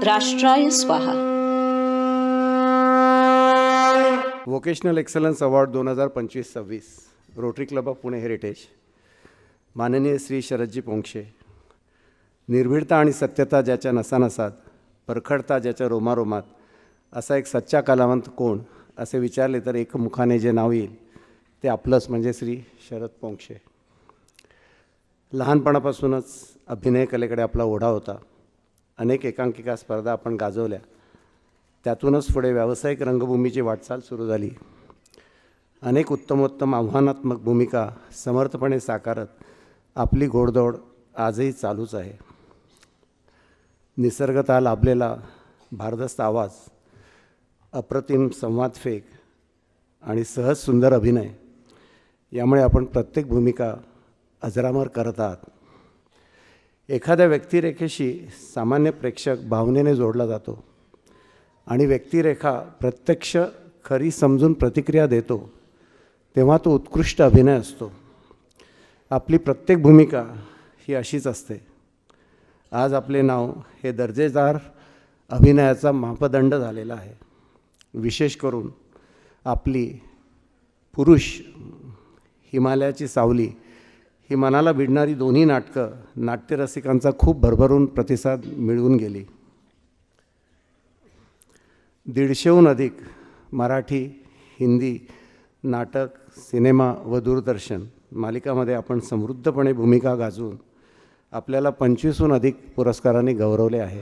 राष्ट्राय स्वाहा. Vocational excellence award 2025-26 rotary club of Pune heritage, माननीय श्री शरदजी पोंक्षे. निर्भीडता आणि सत्यता ज्याच्या नसानसात, परखडता ज्याच्या रोमारोमात, असा एक सच्चा कलावंत कोण असे विचारले तर एक मुखाने जे नाव येईल ते आपलंच म्हणजे श्री शरद पोंक्षे. लहानपणापासूनच अभिनय कलेकडे आपला ओढा होता. अनेक एकांकिका स्पर्धा आपण गाजवल्या. त्यातूनच पुढे व्यावसायिक रंगभूमीची वाटचाल सुरू झाली. अनेक उत्तमोत्तम आव्हानात्मक भूमिका समर्थपणे साकारत आपली घोडदौड आजही चालूच आहे. निसर्गतः लाभलेला भारदस्त आवाज, अप्रतिम संवादफेक आणि सहज सुंदर अभिनय यामुळे आपण प्रत्येक भूमिका अजरामर करत आहात. एखाद्या व्यक्तिरेखेशी सामान्य प्रेक्षक भावनेने जोडला जातो आणि व्यक्तिरेखा प्रत्यक्ष खरी समजून प्रतिक्रिया देतो, तेव्हा तो उत्कृष्ट अभिनय असतो. आपली प्रत्येक भूमिका ही अशीच असते. आज आपले नाव हे दर्जेदार अभिनयाचा मापदंड झालेला आहे. विशेष करून आपली पुरुष हिमालयाची सावली ही मनाला भिडणारी दोन्ही नाटकं नाट्यरसिकांचा खूप भरभरून प्रतिसाद मिळवून गेली. 150हून अधिक मराठी, हिंदी नाटक, सिनेमा व दूरदर्शन मालिकामध्ये आपण समृद्धपणे भूमिका गाजवून आपल्याला 25हून अधिक पुरस्कारांनी गौरवले आहे.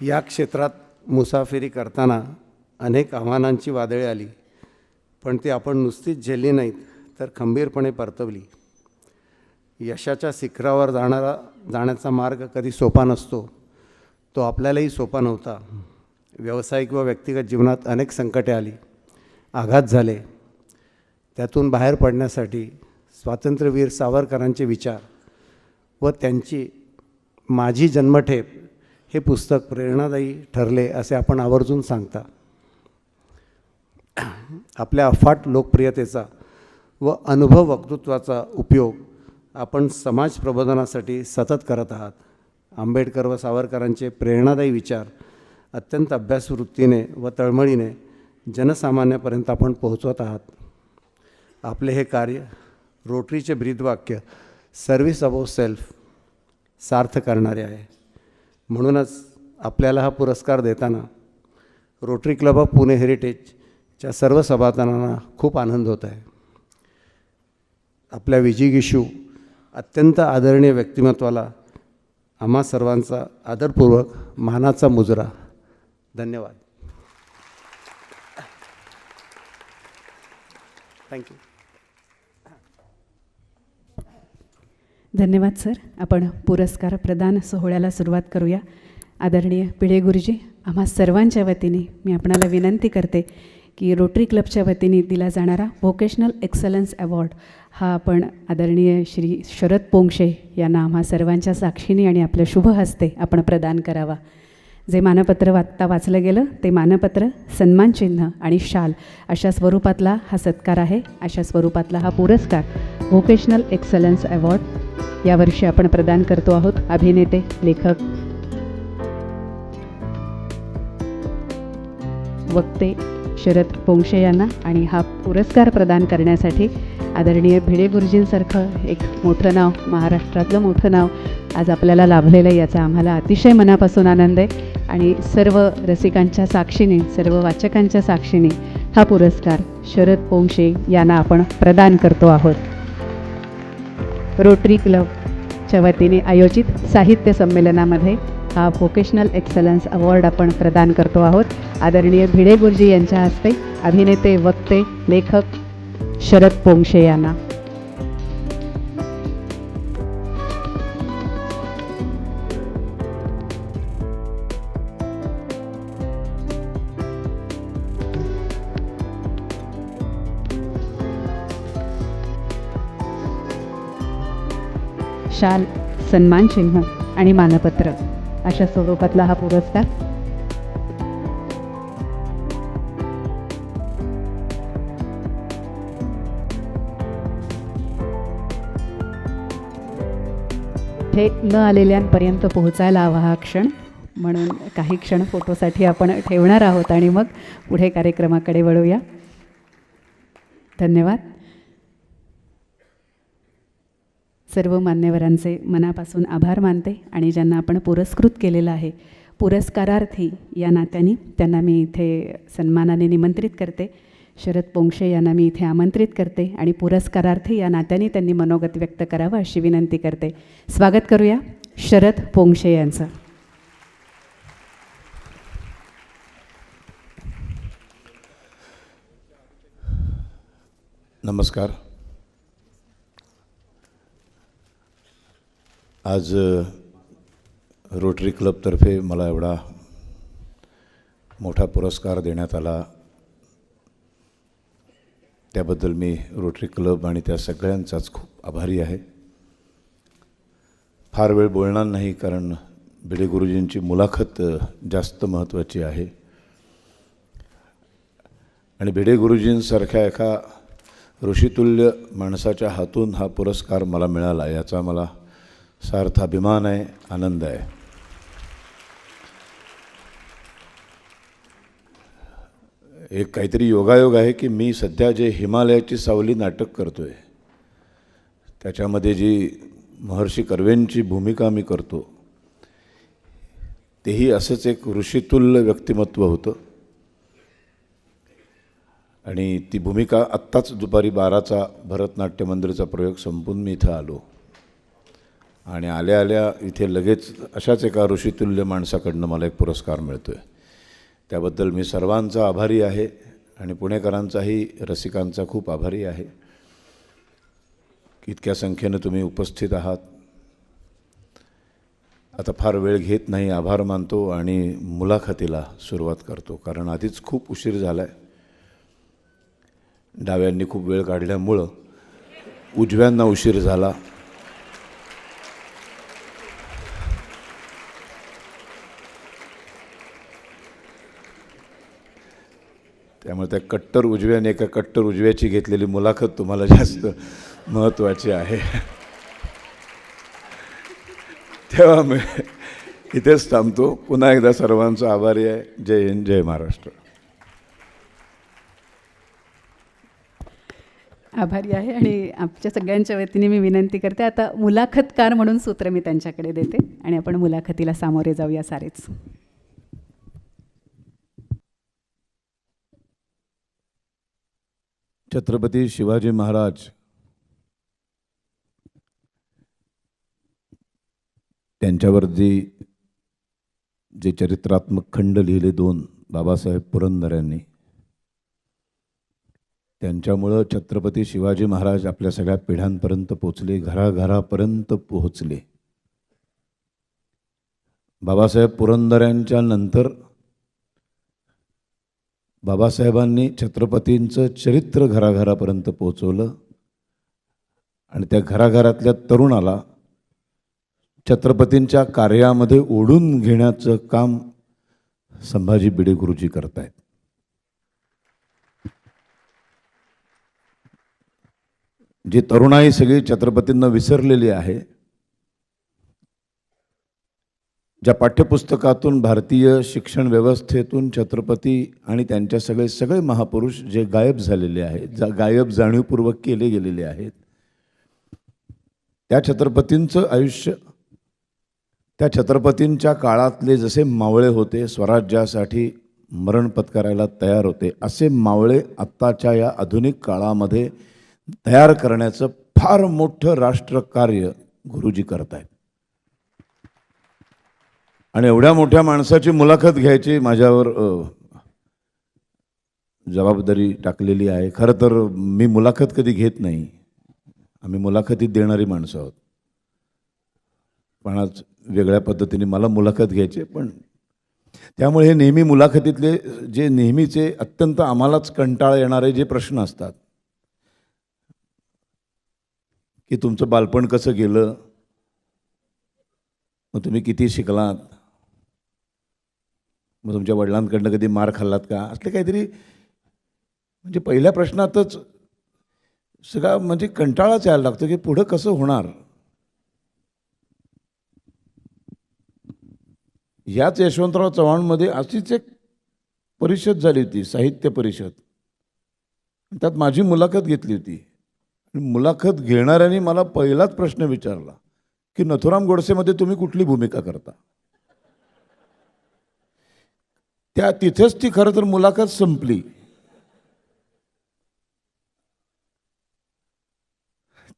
या क्षेत्रात मुसाफिरी करताना अनेक आव्हानांची वादळे आली, पण ती आपण नुसतीच झेलली नाहीत तर खंबीरपणे परतवली. यशाच्या शिखरावर जाण्याचा मार्ग कधी सोपा नसतो. तो आपल्यालाही सोपा नव्हता. व्यावसायिक व व्यक्तिगत जीवनात अनेक संकटे आली, आघात झाले. त्यातून बाहेर पडण्यासाठी स्वातंत्र्यवीर सावरकरांचे विचार व त्यांची माझी जन्मठेप हे पुस्तक प्रेरणादायी ठरले असे आपण आवर्जून सांगता. आपल्या अफाट लोकप्रियतेचा व अनुभव वक्तृत्वाचा उपयोग आपण समाज प्रबोधनासाठी सतत करत आहात. आंबेडकर व सावरकरांचे प्रेरणादायी विचार अत्यंत अभ्यासवृत्तीने व तळमळीने जनसामान्यापर्यंत आपण पोहोचवत आहात. आपले हे कार्य रोटरीचे ब्रीदवाक्य सर्व्हिस अबोव्ह सेल्फ सार्थ करणारे आहे. म्हणूनच आपल्याला हा पुरस्कार देताना रोटरी क्लब ऑफ पुणे हेरिटेजच्या सर्व सभासदांना खूप आनंद होत आहे. आपल्या विजिगीषू अत्यंत आदरणीय व्यक्तिमत्वाला आम्हा सर्वांचा आदरपूर्वक मानाचा मुजरा. धन्यवाद. थँक्यू. धन्यवाद सर. आपण पुरस्कार प्रदान सोहळ्याला सुरुवात करूया. आदरणीय भिडे गुरुजी, आम्हा सर्वांच्या वतीने मी आपणाला विनंती करते की रोटरी क्लबच्या वतीने दिला जाणारा व्होकेशनल एक्सलन्स अवॉर्ड हा आपण आदरणीय श्री शरद पोंक्षे यांना आम्हा सर्वांच्या साक्षीने आणि आपल्या शुभ हस्ते आपण प्रदान करावा. जे मानपत्र आत्ता वाचलं गेलं ते मानपत्र, सन्मानचिन्ह आणि शाल अशा स्वरूपातला हा सत्कार आहे. अशा स्वरूपातला हा पुरस्कार व्होकेशनल एक्सलन्स अवॉर्ड यावर्षी आपण प्रदान करतो आहोत. अभिनेते, लेखक, वक्ते शरद पोंक्षे यांना. आणि हा पुरस्कार प्रदान करण्यासाठी आदरणीय भिडे गुरुजींसारखं एक मोठं नाव, महाराष्ट्रातलं मोठं नाव आज आपल्याला लाभलेलं, याचा आम्हाला अतिशय मनापासून आनंद आहे. आणि सर्व रसिकांच्या साक्षीने, सर्व वाचकांच्या साक्षीने हा पुरस्कार शरद पोंक्षे यांना आपण प्रदान करतो आहोत. रोटरी क्लबच्या वतीने आयोजित साहित्य संमेलनामध्ये हा व्होकेशनल एक्सलन्स अवॉर्ड आपण प्रदान करतो आहोत. आदरणीय भिडे गुरुजी यांच्या हस्ते अभिनेते, वक्ते, लेखक शरद पोंक्षे यांना. शाल, सन्मानचिन्ह आणि मानपत्र अशा स्वरूपातला हा पुरस्कार. इथे न आलेल्यांपर्यंत पोहोचायला हवा हा क्षण, म्हणून काही क्षण फोटोसाठी आपण ठेवणार आहोत आणि मग पुढे कार्यक्रमाकडे वळूया. धन्यवाद. सर्व मान्यवरांचे मनापासून आभार मानते आणि ज्यांना आपण पुरस्कृत केलेलं आहे, पुरस्कारार्थी या नात्याने त्यांना मी इथे सन्मानाने निमंत्रित करते. शरद पोंक्षे यांना मी इथे आमंत्रित करते आणि पुरस्कारार्थी या नात्याने त्यांनी मनोगत व्यक्त करावं अशी विनंती करते. स्वागत करूया शरद पोंक्षे यांचं. नमस्कार. आज रोटरी क्लबतर्फे मला एवढा मोठा पुरस्कार देण्यात आला, त्याबद्दल मी रोटरी क्लब आणि त्या सगळ्यांचाच खूप आभारी आहे. फार वेळ बोलणार नाही, कारण भिडे गुरुजींची मुलाखत जास्त महत्त्वाची आहे आणि भिडे गुरुजींसारख्या एका ऋषितुल्य माणसाच्या हातून हा पुरस्कार मला मिळाला, याचा मला सार्थ अभिमान आहे, आनंद आहे. एक काहीतरी योगायोग आहे की मी सध्या जे हिमालयाची सावली नाटक करतो आहे, त्याच्यामध्ये जी महर्षी कर्वेंची भूमिका मी करतो, तेही असंच एक ऋषितुल्य व्यक्तिमत्व होतं आणि ती भूमिका आत्ताच दुपारी 12चा भरतनाट्य मंदिरचा प्रयोग संपून मी इथं आलो आणि आल्या आल्या इथे लगेच अशाच एका ऋषितुल्य माणसाकडनं मला एक पुरस्कार मिळतो आहे. त्याबद्दल मी सर्वांचा आभारी आहे आणि पुणेकरांचाही, रसिकांचा खूप आभारी आहे. इतक्या संख्येनं तुम्ही उपस्थित आहात. आता फार वेळ घेत नाही, आभार मानतो आणि मुलाखतीला सुरुवात करतो, कारण आधीच खूप उशीर झाला आहे. डाव्यांनी खूप वेळ काढल्यामुळं उजव्यांना उशीर झाला. त्यामुळे त्या कट्टर उजव्याने एका कट्टर उजव्याची घेतलेली मुलाखत तुम्हाला जास्त महत्त्वाची आहे. तेव्हा मी इथेच थांबतो. पुन्हा एकदा सर्वांचा आभारी आहे. जय हिंद, जय महाराष्ट्र. आभारी आहे आणि आमच्या सगळ्यांच्या वतीने मी विनंती करते, आता मुलाखतकार म्हणून सूत्र मी त्यांच्याकडे देते आणि आपण मुलाखतीला सामोरे जाऊया सारेच. छत्रपती शिवाजी महाराज त्यांच्यावरती जे चरित्रात्मक खंड लिहिले 2 बाबासाहेब पुरंदरेंनी, त्यांच्यामुळं छत्रपती शिवाजी महाराज आपल्या सगळ्या पिढ्यांपर्यंत पोचले, घराघरापर्यंत पोहोचले. बाबासाहेब पुरंदरेंच्या नंतर बाबासाहेबांनी छत्रपतींचं चरित्र घराघरापर्यंत पोहोचवलं आणि त्या घराघरातल्या तरुणाला छत्रपतींच्या कार्यामध्ये ओढून घेण्याचं काम संभाजी भिडे गुरुजी करतायत. जी तरुणाई सगळी छत्रपतींना विसरलेली आहे, ज्या पाठ्यपुस्तकातून, भारतीय शिक्षण व्यवस्थेतून छत्रपती आणि त्यांच्या सगळे महापुरुष जे गायब झालेले आहेत, गायब जाणीवपूर्वक केले गेलेले आहेत, त्या छत्रपतींचं आयुष्य, त्या छत्रपतींच्या काळातले जसे मावळे होते, स्वराज्यासाठी मरण पत्करायला तयार होते, असे मावळे आत्ताच्या या आधुनिक काळामध्ये तयार करण्याचं फार मोठं राष्ट्रकार्य गुरुजी करत आहेत. आणि एवढ्या मोठ्या माणसाची मुलाखत घ्यायची माझ्यावर जबाबदारी टाकलेली आहे. खरं तर मी मुलाखत कधी घेत नाही, आम्ही मुलाखतीत देणारी माणसं आहोत, पण आज वेगळ्या पद्धतीने मला मुलाखत घ्यायची. पण त्यामुळे हे नेहमी मुलाखतीतले जे नेहमीचे अत्यंत आम्हालाच कंटाळा येणारे जे प्रश्न असतात, की तुमचं बालपण कसं गेलं, मग तुम्ही किती शिकलात, मग तुमच्या वडिलांकडनं कधी मार खाल्लात का, असले काहीतरी, म्हणजे पहिल्या प्रश्नातच सगळा म्हणजे कंटाळाच यायला लागतो की पुढं कसं होणार. याच यशवंतराव चव्हाणमध्ये अशीच एक परिषद झाली होती, साहित्य परिषद. त्यात माझी मुलाखत घेतली होती. आणि मुलाखत घेणाऱ्यांनी मला पहिलाच प्रश्न विचारला की नथुराम गोडसेमध्ये तुम्ही कुठली भूमिका करता. तिथेच ती खरं तर मुलाखत संपली.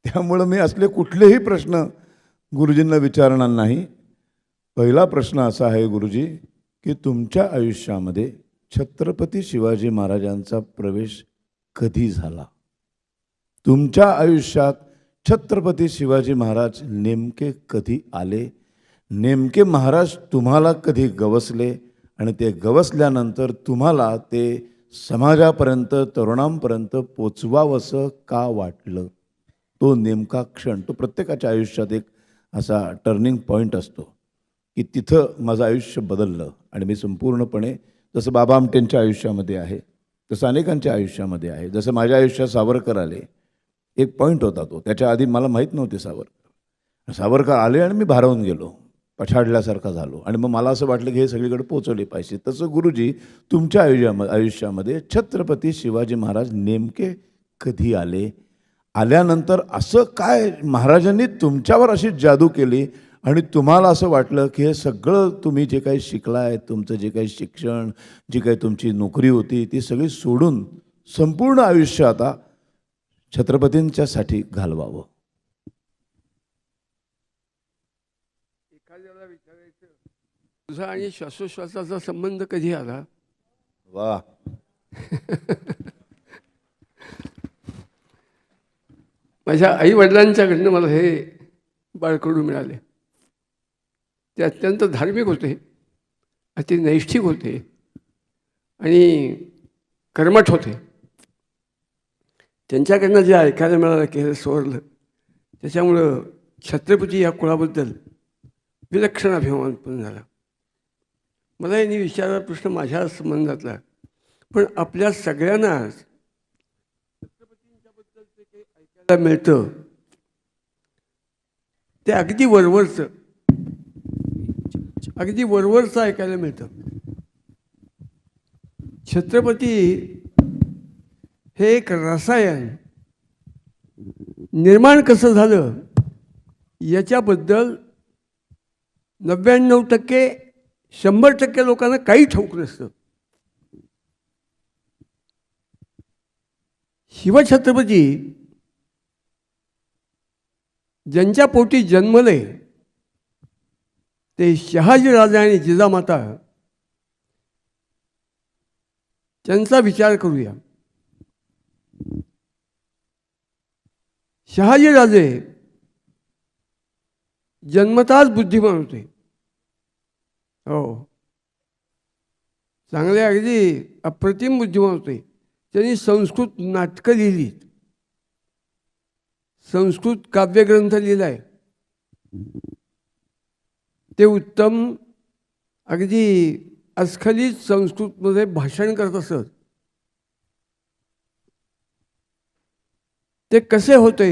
त्यामुळं मी असले कुठलेही प्रश्न गुरुजींना विचारणार नाही. पहिला प्रश्न असा आहे गुरुजी की तुमच्या आयुष्यामध्ये छत्रपती शिवाजी महाराजांचा प्रवेश कधी झाला? तुमच्या आयुष्यात छत्रपती शिवाजी महाराज नेमके कधी आले? नेमके महाराज तुम्हाला कधी गवसले? आणि ते गवसल्यानंतर तुम्हाला ते समाजापर्यंत, तरुणांपर्यंत पोचवावंसं का वाटलं? तो नेमका क्षण, तो प्रत्येकाच्या आयुष्यात एक असा टर्निंग पॉईंट असतो की तिथं माझं आयुष्य बदललं. आणि मी संपूर्णपणे, जसं बाबा आमटेंच्या आयुष्यामध्ये आहे, तसं अनेकांच्या आयुष्यामध्ये आहे. जसं माझ्या आयुष्यात सावरकर आले, एक पॉईंट होता तो. त्याच्या आधी मला माहीत नव्हते सावरकर आले आणि मी भारावून गेलो, पछाडल्यासारखा झालो. आणि मग मला असं वाटलं की हे सगळीकडे पोचवले पाहिजे. तसं गुरुजी तुमच्या आयुष्यामध्ये छत्रपती शिवाजी महाराज नेमके कधी आले? आल्यानंतर असं काय महाराजांनी तुमच्यावर अशी जादू केली आणि तुम्हाला असं वाटलं की हे सगळं तुम्ही जे काही शिकलाय, तुमचं जे काही शिक्षण, जी काही तुमची नोकरी होती, ती सगळी सोडून संपूर्ण आयुष्य आता छत्रपतींच्यासाठी घालवावं? एखाद्याला विचारायचं तुझा आणि श्वासोश्वासाचा संबंध कधी आला? वा. माझ्या आई वडिलांच्याकडनं मला हे बाळकडू मिळाले. ते अत्यंत धार्मिक होते, अति नैष्ठिक होते आणि कर्मठ होते. त्यांच्याकडनं जे ऐकायला मिळालं की हे सोडलं, त्याच्यामुळं छत्रपती या कुळाबद्दल विलक्षण अभिमान पण झाला. मला यांनी विचारला प्रश्न माझ्या संबंधातला, पण आपल्या सगळ्यांनाच छत्रपतींच्याबद्दल जे काही ऐकायला मिळतं ते अगदी वरवरचं ऐकायला मिळतं. छत्रपती हे एक रसायन निर्माण कसं झालं याच्याबद्दल 99% 100% लोकांना काही ठाऊक नसतं. शिवछत्रपती ज्यांच्या पोटी जन्मले ते शहाजीराजे आणि जिजामाता, त्यांचा विचार करूया. शहाजीराजे जन्मताच बुद्धिमान होते. हो, चांगले अगदी अप्रतिम बुद्धिमान होते. त्यांनी संस्कृत नाटकं लिहिली, संस्कृत काव्यग्रंथ लिहिलाय. ते उत्तम अगदी अस्खलित संस्कृतमध्ये भाषण करत असत. ते कसे होते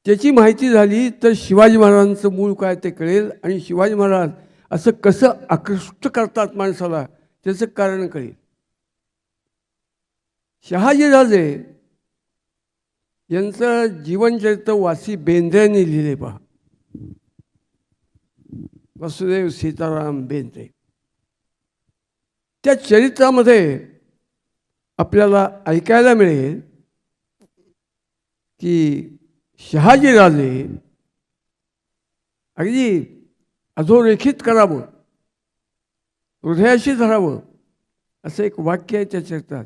त्याची माहिती झाली तर शिवाजी महाराजांचं मूळ काय ते कळेल आणि शिवाजी महाराज असं कसं आकृष्ट करतात माणसाला त्याचं कारण कळेल. शहाजीराजे यांचं जीवनचरित्र वासी बेंद्रेंनी लिहिले पहा. वसुदेव सीताराम बेंद्रे. त्या चरित्रामध्ये आपल्याला ऐकायला मिळेल की शहाजीराजे अगदी अधोरेखित करावं, हृदयाशी धरावं असं एक वाक्य आहे त्या चरित्रात.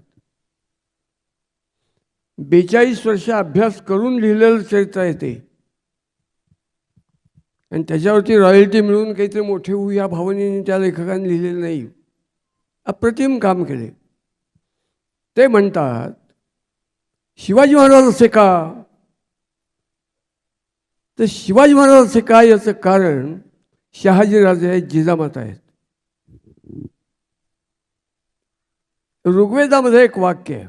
42 वर्ष अभ्यास करून लिहिलेलं चरित्र आहे ते. आणि त्याच्यावरती रॉयल्टी मिळून काहीतरी मोठे होऊ या भावनेने त्या लेखकांनी लिहिलेलं नाही. अप्रतिम काम केले. ते म्हणतात शिवाजी महाराज असे का? तर शिवाजी महाराज असे का याचं कारण शहाजीराजे आहेत, जिजामाता आहेत. ऋग्वेदामध्ये एक वाक्य आहे,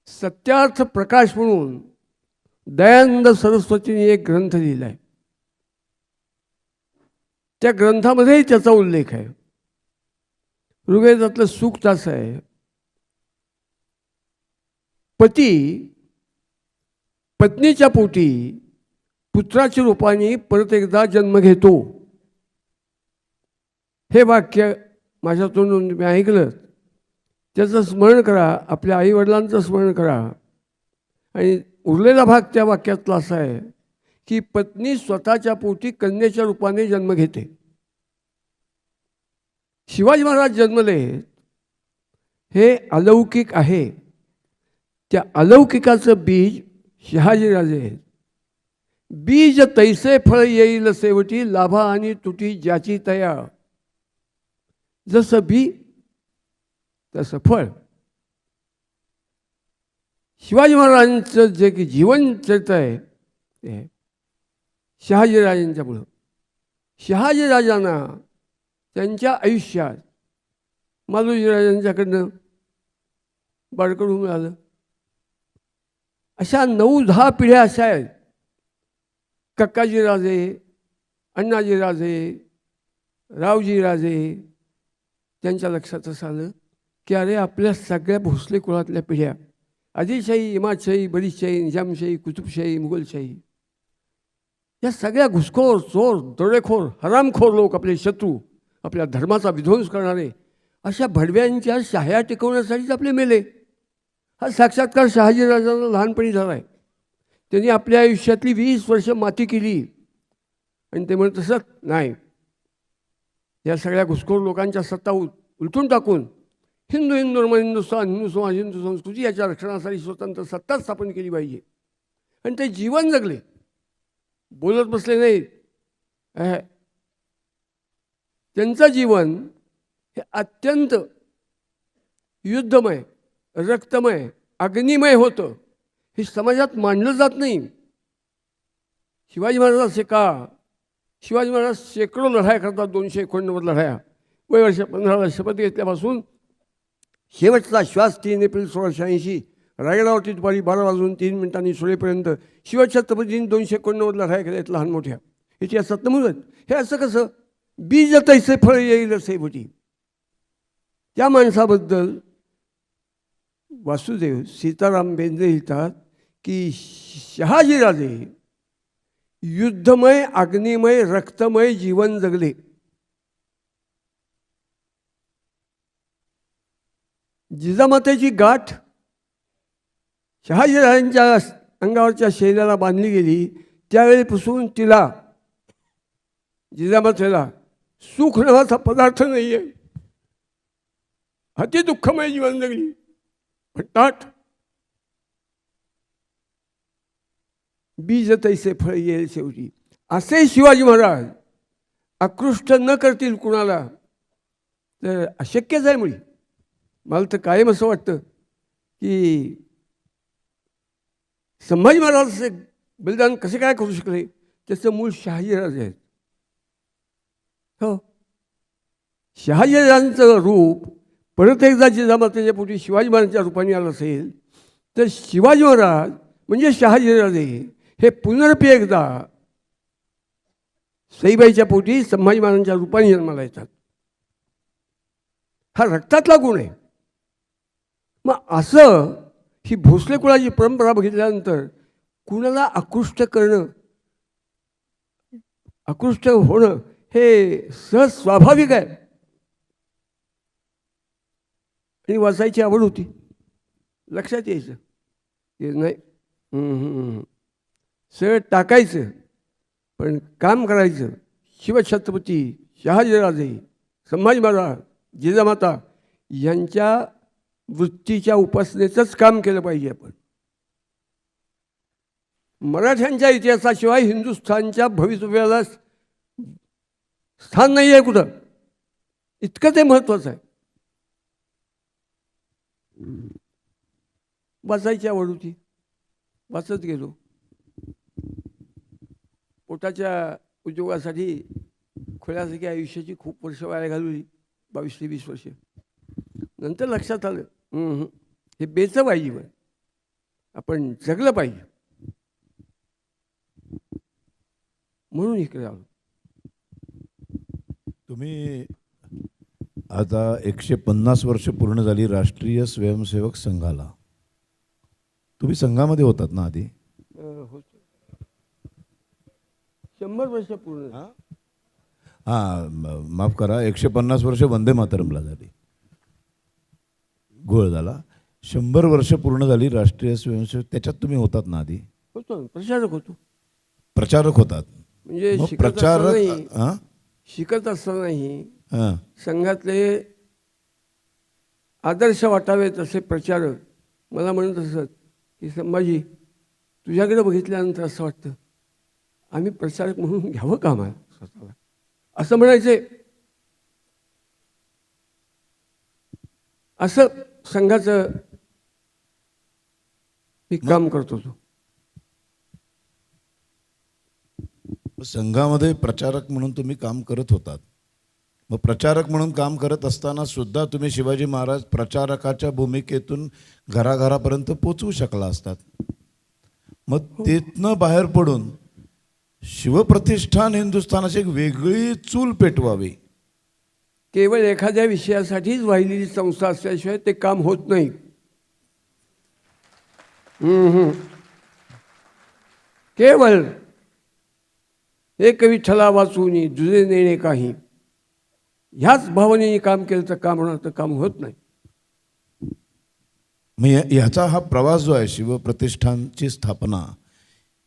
सत्यार्थ प्रकाश म्हणून दयानंद सरस्वतींनी एक ग्रंथ लिहिलाय. त्या ग्रंथामध्येही त्याचा उल्लेख आहे. ऋग्वेदातलं सूक्त असं आहे, पती पत्नीच्या पोटी पुत्राच्या रूपाने परत एकदा जन्म घेतो. हे वाक्य माझ्या तोंडून तुम्ही ऐकलं, त्याचं स्मरण करा, आपल्या आईवडिलांचं स्मरण करा. आणि उरलेला भाग त्या वाक्यातला असा आहे की पत्नी स्वतःच्या पोटी कन्येच्या रूपाने जन्म घेते. शिवाजी महाराज जन्मले हे अलौकिक आहे. त्या अलौकिकाचं बीज शहाजीराजे आहेत. बीज तैसे फळ येईल सेवटी, लाभा आणि तुटी ज्याची तया. जसं बी तसं फळ. शिवाजी महाराजांचं जे की जीवन चरित्र आहे ते शहाजीराजांच्यामुळं. शहाजीराजांना त्यांच्या आयुष्यात मालोजीराजांच्याकडनं बाळकडू मिळालं. अशा 9-10 पिढ्या अशा आहेत. कक्काजीराजे, अण्णाजीराजे, रावजीराजे. त्यांच्या लक्षात असं आलं की अरे आपल्या सगळ्या भोसले कुळातल्या पिढ्या, आदिलशाही, इमादशाही, बरीदशाही, निजामशाही, कुतुबशाही, मुघलशाही, या सगळ्या घुसखोर, चोर, दरोडेखोर, हरामखोर लोक, आपले शत्रू, आपल्या धर्माचा विध्वंस करणारे, अशा भडव्यांच्या शाह्या टिकवण्यासाठीच आपले मेले. हा साक्षात्कार शहाजीराजांना लहानपणी झाला आहे. त्यांनी आपल्या आयुष्यातली 20 वर्ष माती केली आणि ते म्हणत असत नाही, या सगळ्या घुसखोर लोकांच्या सत्ता उलटून टाकून हिंदू निर्माण हिंदुस्थान, हिंदू समाज, हिंदू संस्कृती याच्या रक्षणासाठी स्वतंत्र सत्ता स्थापन केली पाहिजे. आणि ते जीवन जगले, बोलत बसले नाहीत. त्यांचं जीवन हे अत्यंत युद्धमय, रक्तमय, अग्निमय होतं. हे समाजात मांडलं जात नाही. शिवाजी महाराज असे का? शिवाजी महाराज शेकडो लढाया करतात, 289 लढाया. वर्ष 15ला शपथ घेतल्यापासून शेवटचा श्वास 3 एप्रिल 1680 रायगडावरती दुपारी 12:03 सोडेपर्यंत शिवछत्रपतींनी 289 लढाया केल्यात, लहान मोठ्या. इतिहासात नमूद आहेत. हे असं कसं? बीज तैसे फळ येईल सेवटी. त्या माणसाबद्दल वासुदेव सीताराम बेंद्रे लिहितात की शहाजीराजे युद्धमय, अग्निमय, रक्तमय जीवन जगले. जिजामातेची गाठ शहाजीराजांच्या अंगावरच्या शैल्याला बांधली गेली. त्यावेळीपासून तिला, जिजामातेला, सुख नावाचा पदार्थ नाही आहे. अति दुःखमय जीवन जगली. भट्टाट. बीज तैसे फळ येईल शेवटी. असे शिवाजी महाराज आकृष्ट न करतील कुणाला तर अशक्यच आहे. मुळी मला तर कायम असं वाटतं की संभाजी महाराज बलिदान कसे काय करू शकले, त्याचं मूळ शहाजीराजे आहेत. हो, शहाजीराजांचं रूप परत एकदा जिजामातेच्या पोटी शिवाजी महाराजांच्या रूपाने आलं असेल तर शिवाजी महाराज म्हणजे शहाजीराजे हे पुनरपी एकदा सईबाईच्या पोटी संभाजी महाराजांच्या रूपाने जन्माला येतात. हा रक्तातला गुण आहे. मग असं ही भोसले कुळाची परंपरा बघितल्यानंतर कुणाला आकृष्ट करणं, आकृष्ट होणं हे सहज स्वाभाविक आहे. आणि वाचायची आवड होती. लक्षात यायचं की नाही, सगळं टाकायचं पण काम करायचं. शिवछत्रपती, शहाजीराजे, संभाजी महाराज, जिजामाता यांच्या वृत्तीच्या उपासनेचंच काम केलं पाहिजे आपण. मराठ्यांच्या इतिहासाशिवाय हिंदुस्थानच्या भवितव्याला स्थान नाही आहे कुठं. इतकं ते महत्त्वाचं आहे. वाचायची आवड होती, वाचत गेलो. पोटाच्या उद्योगासाठी खोल्यासारख्या आयुष्याची खूप वर्ष वाया घालवली, 22 ते 20 वर्ष. नंतर लक्षात आलं हे बेचं पाहिजे, पण आपण जगलं पाहिजे. म्हणून इकडे आलो. तुम्ही आता 150 वर्ष पूर्ण झाली राष्ट्रीय स्वयंसेवक संघाला. तुम्ही संघामध्ये होतात ना आधी? होतो 100 वर्ष पूर्ण झाली. माफ करा, 150 वर्ष वंदे मातरमला झाली, घोळ झाला. 100 वर्ष पूर्ण झाली राष्ट्रीय स्वयंसेवक, त्याच्यात तुम्ही होतात ना आधी? होतो ना, प्रचारक होतो. प्रचारक होतात म्हणजे मग शिकत प्रचारक असतानाही- शिकत असतानाही हां संघातले आदर्श वाटावेत असे प्रचारक मला म्हणत असत की संभाजी, तुझ्याकडे बघितल्यानंतर असं वाटतं आम्ही प्रचारक म्हणून घ्यावं का आम्हाला स्वतःला, असं म्हणायचे. असं संघाचं मी काम करतो तो. संघामध्ये प्रचारक म्हणून तुम्ही काम करत होतात. मग प्रचारक म्हणून काम करत असताना सुद्धा तुम्ही शिवाजी महाराज प्रचारकाच्या भूमिकेतून घराघरापर्यंत पोचवू शकला असतात. मग तिथनं बाहेर पडून शिवप्रतिष्ठान हिंदुस्थानाची एक वेगळी चूल पेटवावी. केवळ एखाद्या विषयासाठीच वाहिलेली संस्था असल्याशिवाय ते काम होत नाही. केवळ एक विठ्ठला वाचूनी दुजे नेणे काही, ह्याच भावनेने काम केलं तर काम होणार, तर काम होत नाही. मग ह्याचा हा प्रवास जो आहे शिवप्रतिष्ठानची स्थापना,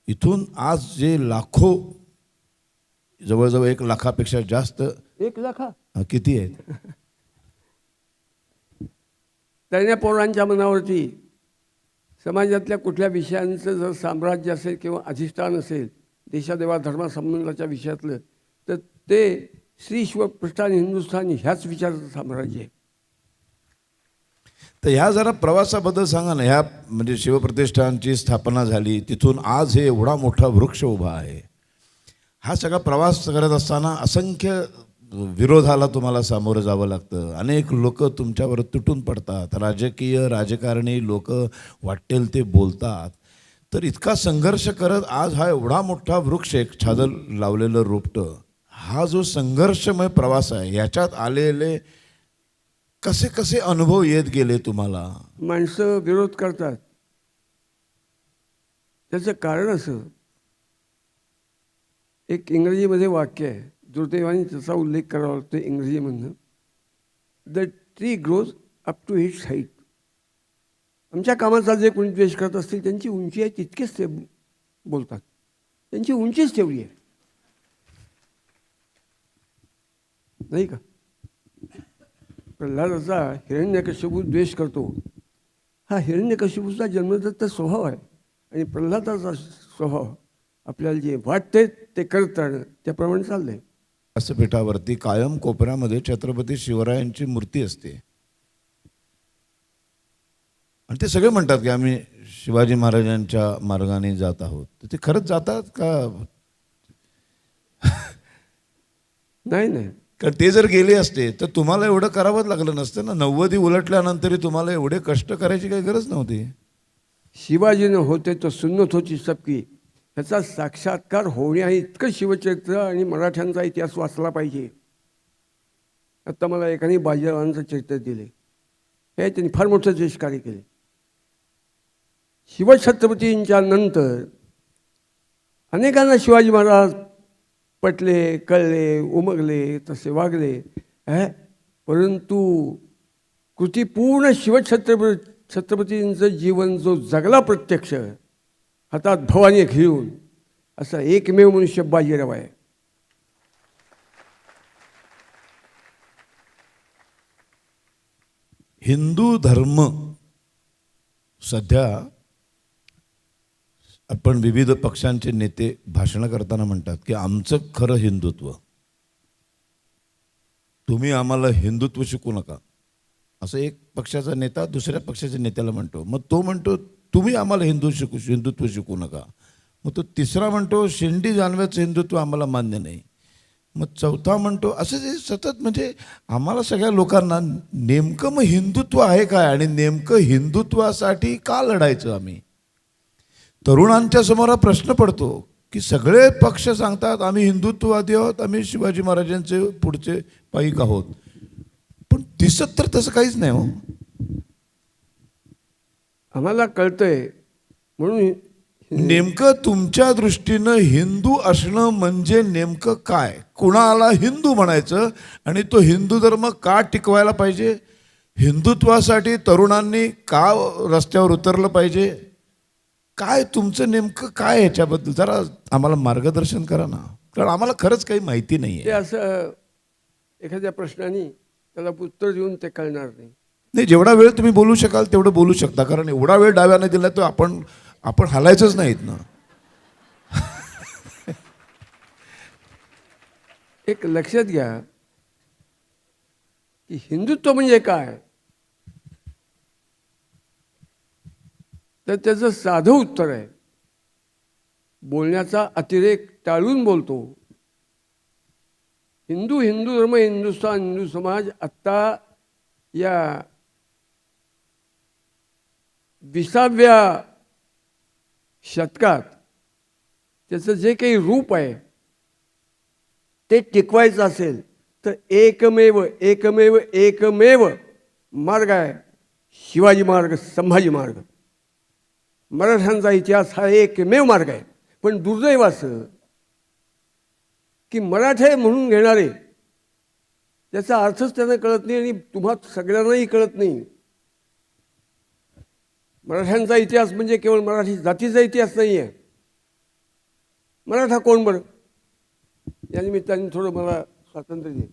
इथून आज जे लाखो, जवळजवळ 1 लाखापेक्षा जास्त, 1 लाख किती आहेत तळण्या पोरांच्या मनावरती समाजातल्या कुठल्या विषयांचं जर साम्राज्य असेल किंवा अधिष्ठान असेल देशादेवा धर्मासंबंधाच्या विषयातलं, तर ते श्री शिवप्रतिष्ठान हिंदुस्थान ह्याच विचाराचं साम्राज्य आहे. तर ह्या जरा प्रवासाबद्दल सांगा ना. ह्या म्हणजे शिवप्रतिष्ठानची स्थापना झाली, तिथून आज हे एवढा मोठा वृक्ष उभा आहे. हा सगळा प्रवास करत असताना असंख्य विरोधाला तुम्हाला सामोरं जावं लागतं. अनेक लोक तुमच्यावर तुटून पडतात, राजकीय राजकारणी लोक वाटेल ते बोलतात. तर इतका संघर्ष करत आज हा एवढा मोठा वृक्ष, एक छादल लावलेलं रोपटं, हा जो संघर्षमय प्रवास आहे, याच्यात आलेले कसे कसे अनुभव येत गेले तुम्हाला? माणसं विरोध करतात, त्याचं कारण असं, एक इंग्रजीमध्ये वाक्य आहे, दुर्दैवाने त्याचा उल्लेख करावा लागतो इंग्रजीमधनं, the tree grows up to its height. आमच्या कामाचा जे कोणी द्वेष करत असतील त्यांची उंची आहे तितकेच ते बोलतात, त्यांची उंचीच तेवढी आहे, नाही का. प्रल्हादाचा हिरण्यकशिपू द्वेष करतो, हा हिरण्यकशिपूचा जन्मदत्त स्वभाव आहे. आणि प्रल्हादाचा स्वभाव आपल्याला जे वाटते ते करत राहणं, त्याप्रमाणे चाललं आहे. व्यासपीठावरती कायम कोपऱ्यामध्ये छत्रपती शिवरायांची मूर्ती असते आणि ते सगळे म्हणतात की आम्ही शिवाजी महाराजांच्या मार्गाने जात आहोत. तर ते खरंच जातात का? नाही नाही, कारण ते जर गेले असते तर तुम्हाला एवढं करावंच लागलं नसतं ना. 90 उलटल्यानंतरही तुम्हाला एवढे कष्ट करायची काही गरज नव्हती. शिवाजीनं होते तो सुन्नत होती सबकी, ह्याचा साक्षात्कार होण्या इतकं शिवचरित्र आणि मराठ्यांचा इतिहास वाचला पाहिजे. आत्ता मला एकाने बाजीरावांचं चरित्र दिले, हे त्यांनी फार मोठं देशकार्य केले. शिवछत्रपतींच्या नंतर अनेकांना शिवाजी महाराज पटले, कळले, उमगले, तसे वागले, परंतु कृतीपूर्ण छत्रपतींचं जीवन जो जगला प्रत्यक्ष, हातात भवानी घेऊन, असा एकमेव मनुष्य बाजीराव आहे. हिंदू धर्म सध्या आपण विविध पक्षांचे नेते भाषणं करताना म्हणतात की आमचं खरं हिंदुत्व, तुम्ही आम्हाला हिंदुत्व शिकू नका, असं एक पक्षाचा नेता दुसऱ्या पक्षाच्या नेत्याला म्हणतो. मग तो म्हणतो तुम्ही आम्हाला हिंदुत्व शिकू नका. मग तो तिसरा म्हणतो शेंडी जानव्याचं हिंदुत्व आम्हाला मान्य नाही. मग चौथा म्हणतो, असं जे सतत, म्हणजे आम्हाला सगळ्या लोकांना नेमकं मग हिंदुत्व आहे काय आणि नेमकं हिंदुत्वासाठी का लढायचं? आम्ही तरुणांच्या समोर हा प्रश्न पडतो की सगळे पक्ष सांगतात आम्ही हिंदुत्ववादी आहोत, आम्ही शिवाजी महाराजांचे पुढचे पाईक आहोत, पण दिसत तर तसं काहीच नाही हो. आम्हाला कळतंय म्हणून नेमकं तुमच्या दृष्टीनं हिंदू असणं म्हणजे नेमकं काय? कुणाला हिंदू म्हणायचं आणि तो हिंदू धर्म का टिकवायला पाहिजे? हिंदुत्वासाठी तरुणांनी का रस्त्यावर उतरलं पाहिजे? काय तुमचं नेमकं काय ह्याच्याबद्दल जरा आम्हाला मार्गदर्शन करा ना, कारण आम्हाला खरंच काही माहिती नाही ते आहे. असं एखाद्या प्रश्नाने त्याला उत्तर देऊन ते कळणार नाही. नाही, जेवढा वेळ तुम्ही बोलू शकाल तेवढं बोलू शकता, कारण एवढा वेळ डाव्याने दिला तर आपण हलायचंच नाहीत ना. एक लक्षात घ्या की हिंदुत्व म्हणजे काय, तर त्याचं साधं उत्तर आहे, बोलण्याचा अतिरेक टाळून बोलतो. हिंदू धर्म, हिंदुस्थान, हिंदू समाज आत्ता या 20व्या शतकात त्याचं जे काही रूप आहे ते टिकवायचं असेल तर एकमेव एकमेव एकमेव मार्ग आहे शिवाजी मार्ग, संभाजी मार्ग. मराठ्यांचा इतिहास हा एकमेव मार्ग आहे. पण दुर्दैव असं की मराठे म्हणून घेणारे त्याचा अर्थच त्यांना कळत नाही आणि तुम्हा सगळ्यांनाही कळत नाही. मराठ्यांचा इतिहास म्हणजे केवळ मराठी जातीचा इतिहास नाही आहे. मराठा कोण बरं? या निमित्ताने थोडं मला स्वातंत्र्य दे.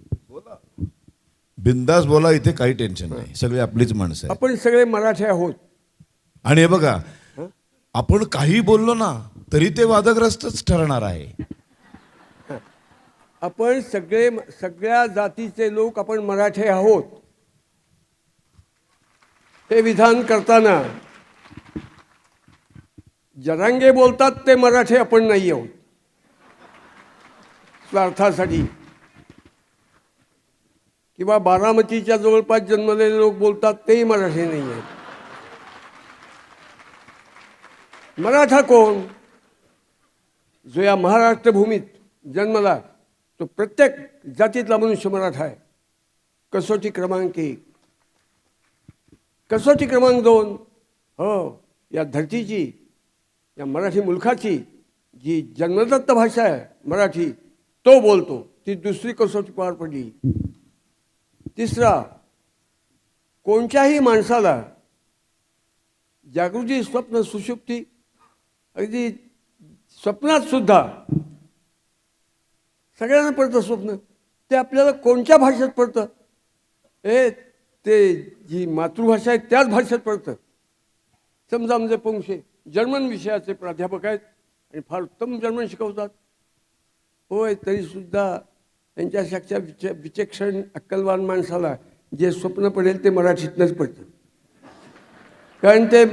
बिंदास बोला, इथे काही टेन्शन नाही, सगळी आपलीच माणसं आहे. आपण सगळे मराठे आहोत. आणि हे बघा, आपण काही बोललो ना तरी ते वादग्रस्तच ठरणार आहे. आपण सगळ्या जातीचे लोक आपण मराठे आहोत हे विधान करताना जरांगे बोलतात ते मराठे आपण नाही आहोत स्वार्थासाठी, किंवा बारामतीच्या जवळपास जन्मलेले लोक बोलतात तेही मराठी नाही आहेत. मराठा कोण? जो या महाराष्ट्र भूमीत जन्मला तो प्रत्येक जातीतला मनुष्य मराठा आहे. कसोटी क्रमांक 1. कसोटी क्रमांक 2, हो, या धरतीची, या मराठी मुलखाची जी जन्मदत्त भाषा आहे मराठी, तो बोलतो. ती दुसरी कसोटी पार पडली. तिसरा, कोणत्याही माणसाला जागृती, स्वप्न, सुषुप्ती, अगदी स्वप्नात सुद्धा सगळ्यांना पडतं स्वप्न. ते आपल्याला कोणत्या भाषेत पडतं? ते जी मातृभाषा आहे त्याच भाषेत पडतं. समजा म्हणजे पोंक्षे जर्मन विषयाचे प्राध्यापक आहेत आणि फार उत्तम जर्मन शिकवतात. होय, तरीसुद्धा त्यांच्यासारख्या विचक्षण अक्कलवान माणसाला जे स्वप्न पडेल ते मराठीतनंच पडतं. कारण ते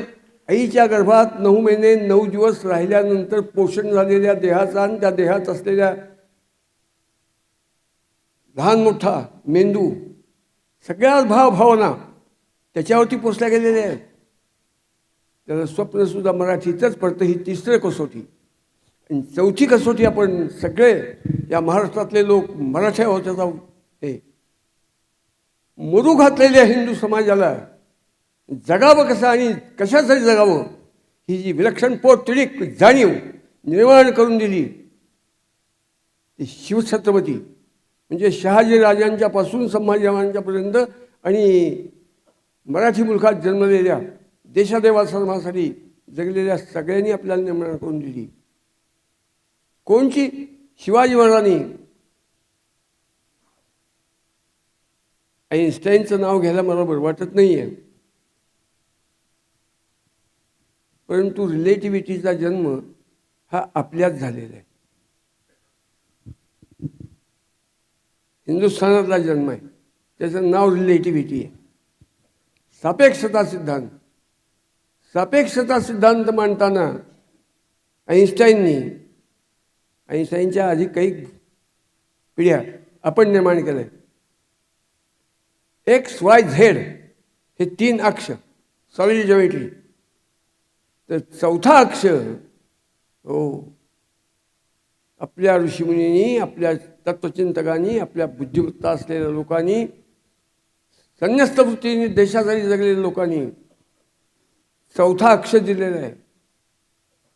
आईच्या गर्भात 9 महिने 9 दिवस राहिल्यानंतर पोषण झालेल्या देहाचा आणि त्या देहात असलेल्या लहान मोठा मेंदू, सगळ्या भावना त्याच्यावरती पोचल्या गेलेल्या आहेत. त्याला स्वप्नसुद्धा मराठीतच पडतं. ही तिसरी कसोटी. आणि चौथी कसोटी आपण सगळे या महाराष्ट्रातले लोक मराठी आहोत त्याचा हे मुरू घातलेल्या हिंदू समाजाला जगावं कसं आणि कशासाठी जगावं ही जी विलक्षण पोटतिडीक जाणीव निर्माण करून दिली ती शिवछत्रपती म्हणजे शहाजी राजांच्यापासून संभाजी महाराजांच्यापर्यंत आणि मराठी मुलखात जन्मलेल्या देशादेवासाठी जगलेल्या सगळ्यांनी आपल्याला निर्माण करून दिली. कोणची? शिवाजी महाराजांनी. आईन्स्टाईनचं नाव घ्यायला मला बरं वाटत नाही आहे, परंतु रिलेटिव्हिटीचा जन्म हा आपल्यात झालेला आहे. हिंदुस्थानातला जन्म आहे, त्याचं नाव रिलेटिव्हिटी आहे. सापेक्षता सिद्धांत. सापेक्षता सिद्धांत मांडताना आईन्स्टाईनच्या आधी काही पिढ्या आपण निर्माण केलं. XYZ हे 3 अक्ष सॉलिड जॉमेट्री. तर चौथा अक्ष, हो, आपल्या ऋषीमुनींनी, आपल्या तत्त्वचिंतकांनी, आपल्या बुद्धिमत्ता असलेल्या लोकांनी, संन्यस्त वृत्तीने देशासाठी जगलेल्या लोकांनी चौथा अक्षर दिलेला आहे.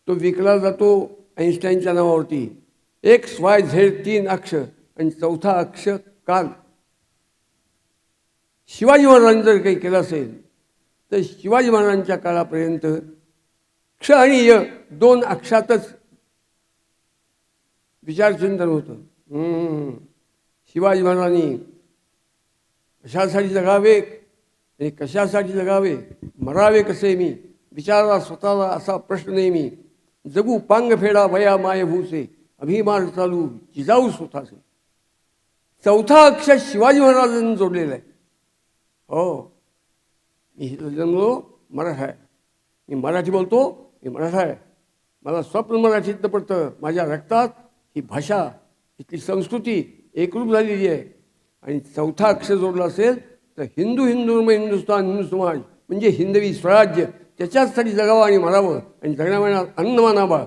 तो विकला जातो आईन्स्टाईनच्या नावावरती. एक्स वाय झेड 3 अक्षर आणि चौथा अक्षर काल. शिवाजी महाराजांनी जर काही केलं असेल तर शिवाजी महाराजांच्या काळापर्यंत क्ष आणि य 2 अक्षरातच विचारचिंतन होतं. शिवाजी महाराजांनी कशासाठी जगावे आणि कशासाठी जगावे, मरावे कसे मी, विचारा स्वतःला असा प्रश्न नेहमी, जगू पांग फेडा वया माय भूसे, अभिमान चालू जिजाऊ स्वतःचे. चौथा अक्षर शिवाजी महाराजांनी जोडलेला आहे. हो, मी जन्मलो मराठा आहे, मी मराठी बोलतो, मी मराठा आहे, मला स्वप्न मराठीतनं पडतं, माझ्या रक्तात ही भाषा, इथली संस्कृती एकरूप झालेली आहे. आणि चौथा अक्षर जोडला असेल तर हिंदू हिंदुस्तान हिंदू समाज म्हणजे हिंदवी स्वराज्य, त्याच्याचसाठी जगावं आणि मरावं आणि जगण्यामाना अन्न मानावा.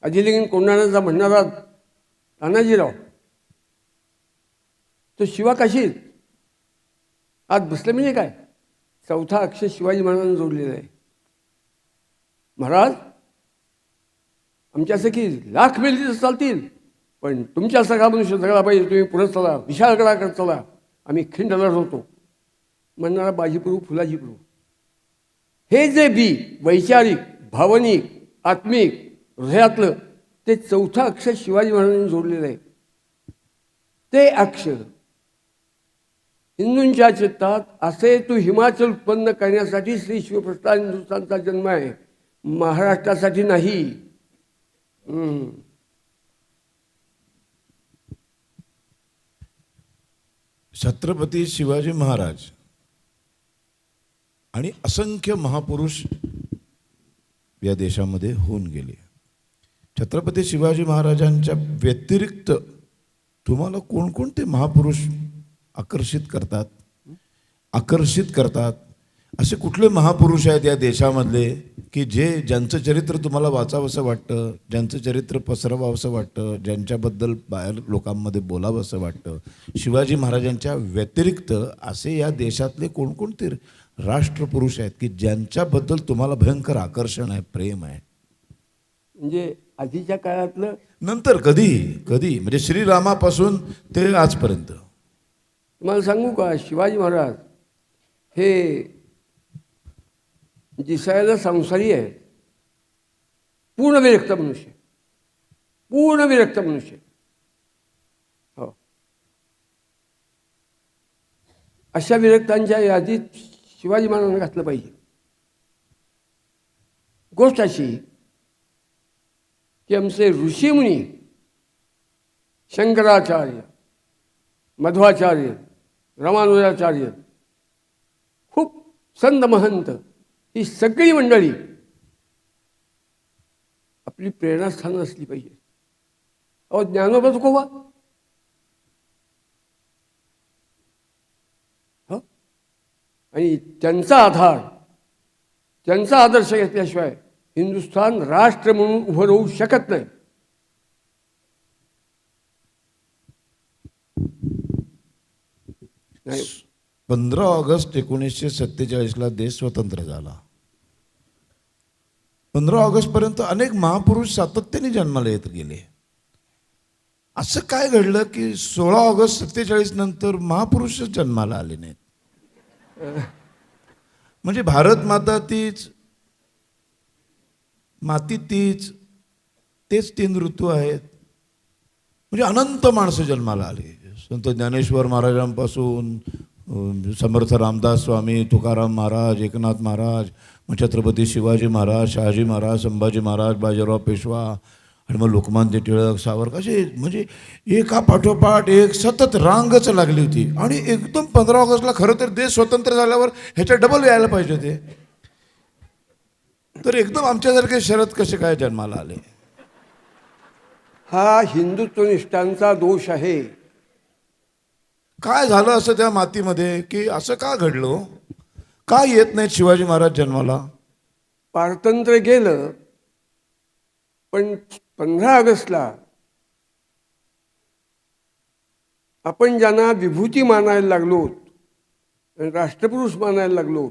अधिलिंगन कोंढाण्याचा म्हणणारा तानाजीराव तो शिवा काशीद आज बसले म्हणजे काय, चौथा अक्षर शिवाजी महाराजांनी जोडलेला आहे. महाराज आमच्यासाठी लाख मेली तर चालतील, पण तुमच्या सगळा मनुष्य जगला पाहिजे, तुम्ही पुढे चला, विशाळगडाकडे चला, आम्ही खिंड लढवतो म्हणणारा बाजीप्रभू फुलाजीप्रभू. हे जे बी वैचारिक, भावनिक, आत्मिक, हृदयातलं ते चौथा अक्षर शिवाजी महाराजांनी जोडलेलं आहे. ते अक्षर हिंदूंच्या चित्तात असे तू हिमाचल उत्पन्न करण्यासाठी श्री शिवप्रसाद हिंदुस्थानचा जन्म आहे, महाराष्ट्रासाठी नाही. छत्रपती शिवाजी महाराज आणि असंख्य महापुरुष या देशामध्ये होऊन गेले. छत्रपती शिवाजी महाराजांच्या व्यतिरिक्त तुम्हाला कोणकोणते महापुरुष आकर्षित करतात असे कुठले महापुरुष आहेत या देशामधले की ज्यांचं चरित्र तुम्हाला वाचावंसं वाटतं, ज्यांचं चरित्र पसरवावंसं वाटतं, ज्यांच्याबद्दल बाहेर लोकांमध्ये बोलावंसं वाटतं? शिवाजी महाराजांच्या व्यतिरिक्त असे या देशातले कोणकोणते राष्ट्रपुरुष आहेत की ज्यांच्याबद्दल तुम्हाला भयंकर आकर्षण आहे, प्रेम आहे? म्हणजे आधीच्या काळातलं, नंतर कधी म्हणजे श्रीरामापासून ते आजपर्यंत. तुम्हाला सांगू का, शिवाजी महाराज हे दिसायला संसारी आहे, पूर्ण विरक्त मनुष्य, पूर्ण विरक्त मनुष्य. हो, अशा विरक्तांच्या यादीत शिवाजी महाराजांना घातलं पाहिजे. गोष्ट अशी की आमचे ऋषीमुनी शंकराचार्य, मध्वाचार्य, रामानुजाचार्य, खूप संत महंत, ही सगळी मंडळी आपली प्रेरणास्थानं असली पाहिजे. अहो, ज्ञानोबा तुकोबा, हो, आणि त्यांचा आदर्श घेतल्याशिवाय हिंदुस्थान राष्ट्र म्हणून उभं राहू शकत नाही. नाही, 15 ऑगस्ट 1947ला देश स्वतंत्र झाला. 15 ऑगस्टपर्यंत अनेक महापुरुष सातत्याने जन्माला येत गेले. असं काय घडलं की 16 ऑगस्ट 47 नंतर महापुरुषच जन्माला आले नाहीत? म्हणजे भारत माता तीच, माती तीच, तेच 3 ऋतू आहेत. म्हणजे अनंत माणसं जन्माला आली. संत ज्ञानेश्वर महाराजांपासून समर्थ रामदास स्वामी, तुकाराम महाराज, एकनाथ महाराज, मग छत्रपती शिवाजी महाराज, शहाजी महाराज, संभाजी महाराज, बाजीराव पेशवा, आणि मग लोकमान्य टिळक, सावरकर, असे म्हणजे एका पाठोपाठ एक सतत रांगच लागली होती. आणि एकदम 15 ऑगस्टला खरं तर देश स्वतंत्र झाल्यावर ह्याच्या डबल यायला पाहिजे होते. तर एकदम आमच्यासारखे शरद कसे काय जन्माला आले? हा हिंदुत्वनिष्ठांचा दोष आहे. काय झालं असं त्या मातीमध्ये की असं का घडलं? का येत नाहीत शिवाजी महाराज जन्माला? पारतंत्र्य गेलं, पण 15 ऑगस्टला आपण ज्यांना विभूती मानायला लागलो आणि राष्ट्रपुरुष मानायला लागलो,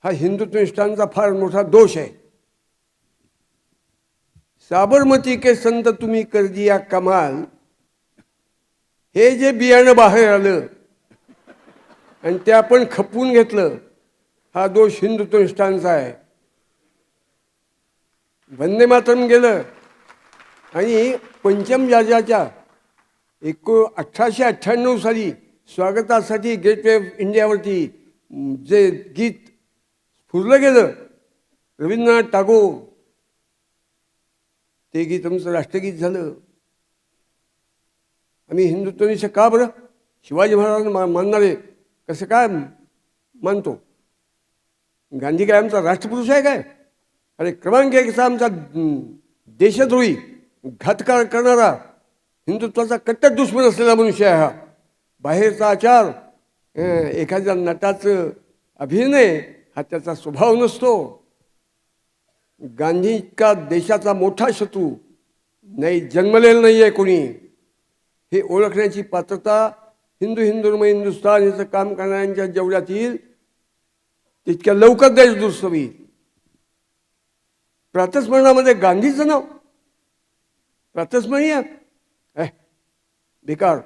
हा हिंदुत्वनिष्ठांचा फार मोठा दोष आहे. साबरमती के संत तुम्ही कर दिया कमाल, हे जे बियाणं बाहेर आलं आणि ते आपण खपवून घेतलं, हा दोष हिंदुत्वनिष्ठांचा आहे. वंदे मातरम गेलं आणि पंचम जाजाच्या 1898 साली स्वागतासाठी गेटवे ऑफ इंडियावरती जे गीत स्फुरलं गेलं, रवींद्रनाथ टागोर, ते गीत आमचं राष्ट्रगीत झालं. आम्ही हिंदुत्वनिष्ठ का बरं? शिवाजी महाराजांना मानणारे कसं काय मानतो? गांधी काय आमचा राष्ट्रपुरुष आहे काय? अरे क्रमांक एकचा आमचा देशद्रोही, घातकार करणारा, हिंदुत्वाचा कट्टर दुश्मन असलेला मनुष्य आहे हा. बाहेरचा आचार, एखाद्या नटाचं अभिनय हा त्याचा स्वभाव नसतो. गांधी इतका देशाचा मोठा शत्रू नाही जन्मलेला नाही आहे कोणी, हे ओळखण्याची पात्रता हिंदुर्मय हिंदुस्थान याचं काम करणाऱ्यांच्या जेवढ्यात येईल तितक्या लवकर देश दुरुस्त होईल. प्रातस्मरणामध्ये गांधीचं नाव प्रातस्मरणीय बेकार.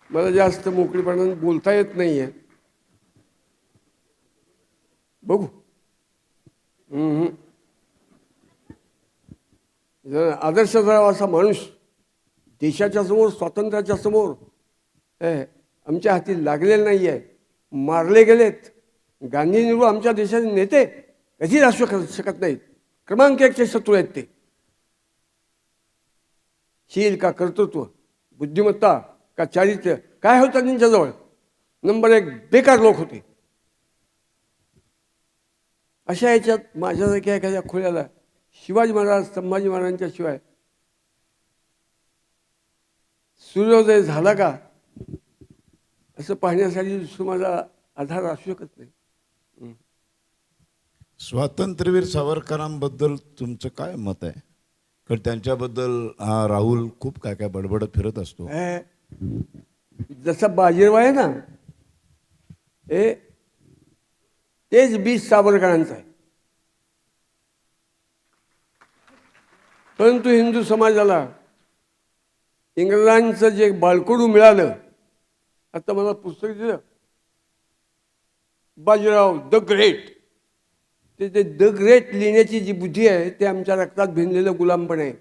मला जास्त मोकळीपणाने बोलता येत नाही आहे. बघू. आदर्श असा माणूस देशाच्या समोर, स्वातंत्र्याच्या समोर आमच्या हाती लागलेला नाही आहे, मारले गेलेत. गांधी नेहरू आमच्या देशाचे नेते कधी राहू शकत नाहीत. क्रमांक एकचे शत्रू आहेत ते. शील का कर्तृत्व, बुद्धिमत्ता का चारित्र्य काय होतं त्यांच्याजवळ? नंबर एक बेकार लोक होते. अशा याच्यात माझ्यासारख्या एखाद्या खोल्याला शिवाजी महाराज, संभाजी महाराजांच्या शिवाय सूर्योदय झाला का असं पाहण्यासाठी माझा आधार असू शकत नाही. स्वातंत्र्यवीर सावरकरांबद्दल तुमचं काय मत आहे? कारण त्यांच्याबद्दल हा राहुल खूप काय काय बडबडत फिरत असतो. जसा बाजीराव आहे ना, तेच बीज सावरकरांचं आहे. परंतु हिंदू समाजाला इंग्रजांचं जे बाळकडू मिळालं, आता मला पुस्तक दिलं बाजीराव द ग्रेट, ते द ग्रेट लिहिण्याची जी बुद्धी आहे ते आमच्या रक्तात भिनलेलं गुलामपण आहे,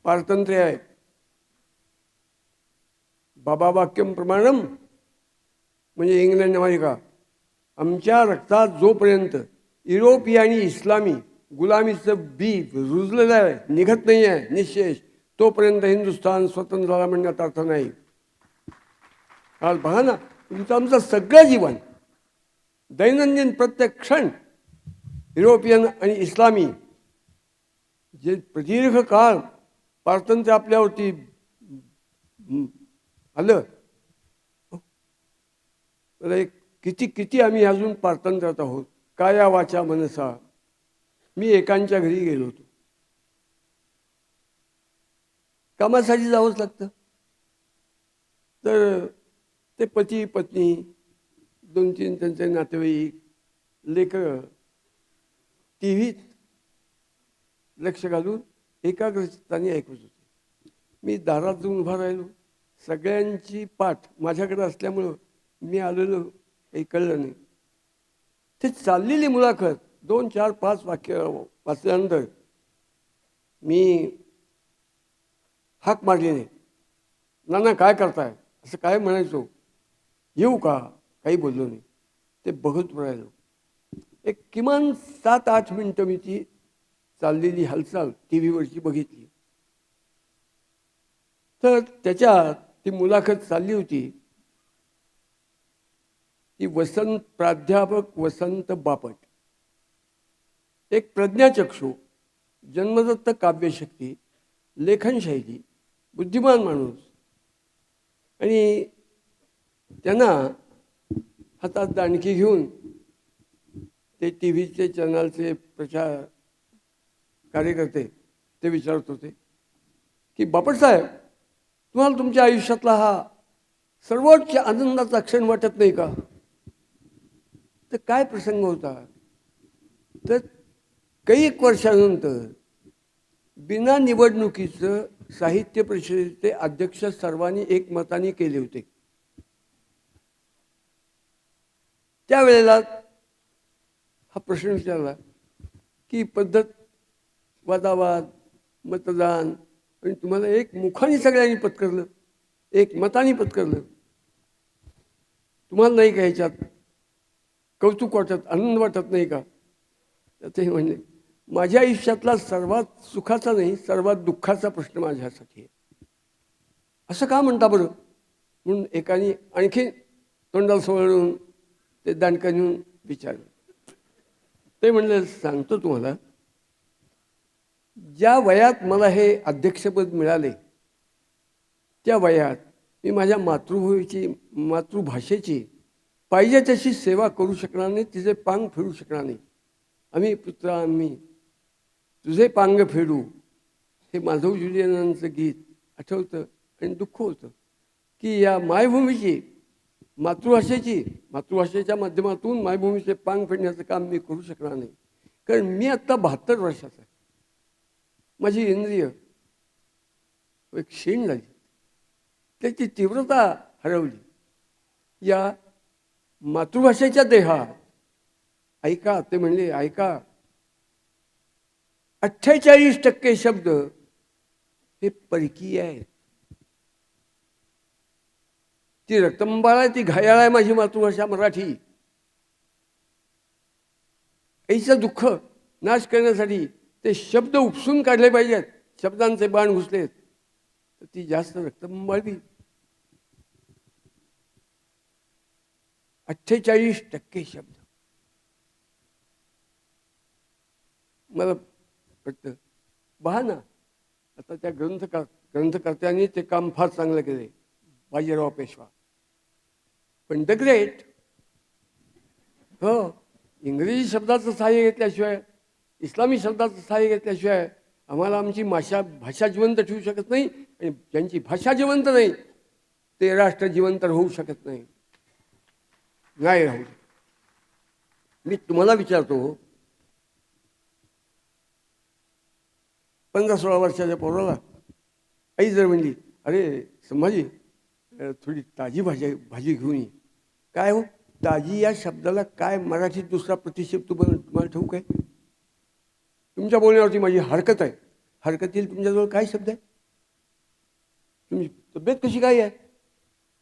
पारतंत्र्य आहे. बाबा वाक्यम प्रमाणम म्हणजे इंग्लंड अमेरिका. आमच्या रक्तात जोपर्यंत युरोपीय आणि इस्लामी गुलामीचं बी रुजलेलं आहे, निघत नाही आहे निशेष, तोपर्यंत हिंदुस्थान स्वतंत्र झाला म्हणण्यात अर्थ नाही. आज पहा ना, तुमचं आमचं सगळं जीवन, दैनंदिन प्रत्येक क्षण युरोपियन आणि इस्लामी जे प्रदीर्घ काळ पारतंत्र्य आपल्यावरती आलं, तर किती किती आम्ही अजून पारतंत्र्यात आहोत. काया वाचा मनसा. मी एकांच्या घरी गेलो होतो, कामासाठी जावंच लागतं. तर ते पती पत्नी, 2-3 त्यांचे नातेवाईक, लेकरं टी व्हीत लक्ष घालून एकाग्रचित्ताने ऐकत होते. मी दारात जाऊन उभा राहिलो. सगळ्यांची पाठ माझ्याकडे असल्यामुळं मी आलेलो काही कळलं नाही. ते चाललेली मुलाखत 2, 4, 5 वाक्य वाचल्यानंतर मी हाक मारली नाही. नाना काय करताय असं काय म्हणायचो, येऊ का, काही बोललो नाही. ते बघत राहिलो. एक किमान 7-8 मिनटं मी ती चाललेली हालचाल टी व्हीवरची बघितली. तर त्याच्यात ती मुलाखत चालली होती. ती प्राध्यापक वसंत बापट, एक प्रज्ञाचक्षू, जन्मदत्त काव्यशक्ती, लेखनशैली, बुद्धिमान माणूस. आणि त्यांना हातात दांडकी घेऊन ते टी व्हीचे चॅनलचे कार्यकर्ते ते विचारत होते की बापटसाहेब, तुम्हाला तुमच्या आयुष्यातला हा सर्वोच्च आनंदाचा क्षण वाटत नाही का? तर काय प्रसंग होता? तर कैक वर्षानंतर बिना निवडणुकीचं साहित्य परिषदेचे अध्यक्ष सर्वांनी एकमताने केले होते. त्यावेळेला हा प्रश्न विचारला की पद्धत, वादावाद, मतदान, आणि तुम्हाला एक मुखाने सगळ्यांनी पत्करलं, एक मताने पत्करलं. तुम्हाला नाही का ह्याच्यात कौतुक वाटत, आनंद वाटत नाही का? तर ते म्हणले, माझ्या आयुष्यातला सर्वात सुखाचा नाही, सर्वात दुःखाचा प्रश्न माझ्यासाठी आहे. असं का म्हणता बरं? म्हणून एकाने आणखी तोंडाला सोडून ते दांडकाने विचारलं. ते म्हणले, सांगतो तुम्हाला, ज्या वयात मला हे अध्यक्षपद मिळाले त्या वयात मी माझ्या मातृभाषेची पाहिजे तशी सेवा करू शकणार नाही, तिचे पांग फेडू शकणार नाही. आम्ही पुत्रा आम्ही तुझे पांग फेडू, हे माधव जुलियनांचं गीत आठवतं आणि दुःख होतं की या मायभूमीची, मातृभाषेच्या माध्यमातून मायभूमीचे पांग फेडण्याचं काम मी करू शकणार नाही. कारण मी आत्ता 72 वर्षाचा आहे. माझी इंद्रिय एक क्षीण झाली, त्याची तीव्रता हरवली. या मातृभाषेच्या देहात ऐका, ते म्हणले, ऐका, 48% शब्द हे परकीय आहेत. ती रक्तंबाळ आहे, ती घायाळ आहे माझी मातृभाषा मराठी. आईचं दुःख नाश करण्यासाठी ते शब्द उपसून काढले पाहिजेत. शब्दांचे बाण घुसलेत तर ती जास्त रक्तंबाळवी. 48% शब्द. मला वाटतं पहा ना, आता त्या ग्रंथकर्त्यांनी ते काम फार चांगलं केले, बाजीराव पेशवा. पण द ग्रेट, हो, इंग्रजी शब्दाचं सहाय्य घेतल्याशिवाय, इस्लामी शब्दाचं सहाय्य घेतल्याशिवाय आम्हाला आमची भाषा जिवंत ठेवू शकत नाही. आणि ज्यांची भाषा जिवंत नाही ते राष्ट्र जिवंत होऊ शकत नाही. नाही राहू. मी तुम्हाला विचारतो, 15-16 वर्षाच्या पोराला आई जर म्हणली, अरे संभाजी, थोडी ताजी भाजी घेऊन ये. काय हो, ताजी या शब्दाला काय मराठीत दुसरा प्रतिशब्द तुम्हाला ठाऊक आहे? तुमच्या बोलण्यावरती माझी हरकत आहे. हरकतील तुमच्याजवळ काय शब्द आहे? तुमची तब्येत कशी काय आहे?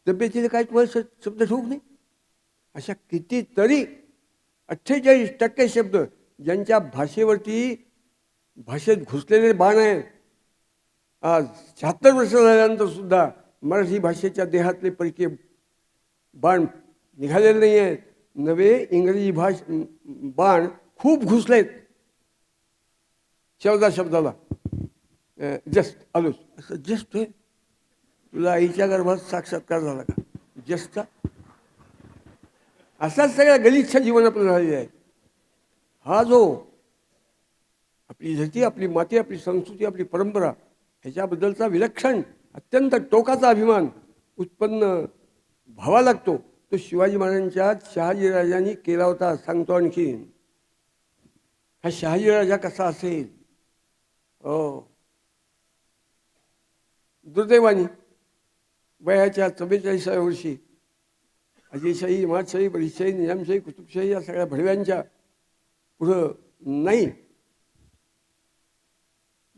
तब्येतीला काय तुम्हाला शब्द ठाऊक नाही? अशा कितीतरी 48% शब्द ज्यांच्या भाषेत घुसलेले बाण आहेत. आज 76 वर्ष झाल्यानंतर सुद्धा मराठी भाषेच्या देहातले परकीय बाण निघालेले नाही आहेत. नवे इंग्रजी बाण खूप घुसलेत शब्दाला. जस्ट आलोच असं. जस्ट आहे, तुला आईच्या गर्भात साक्षात्कार झाला का जस्टचा? असाच सगळा गलिच्छ जीवन आपलं झालेलं आहे. हा जो आपली धरती, आपली माती, आपली संस्कृती, आपली परंपरा, ह्याच्याबद्दलचा विलक्षण अत्यंत टोकाचा अभिमान उत्पन्न व्हावा लागतो, तो शिवाजी महाराजांच्या शहाजीराजांनी केला होता. सांगतो आणखी, हा शहाजीराजा कसा असेल? दुर्दैवानी वयाच्या 44व्या वर्षी आदिलशाही, इमादशाही, बरीदशाही, निजामशाही, कुतुबशाही या सगळ्या भडव्यांच्या पुढं नाही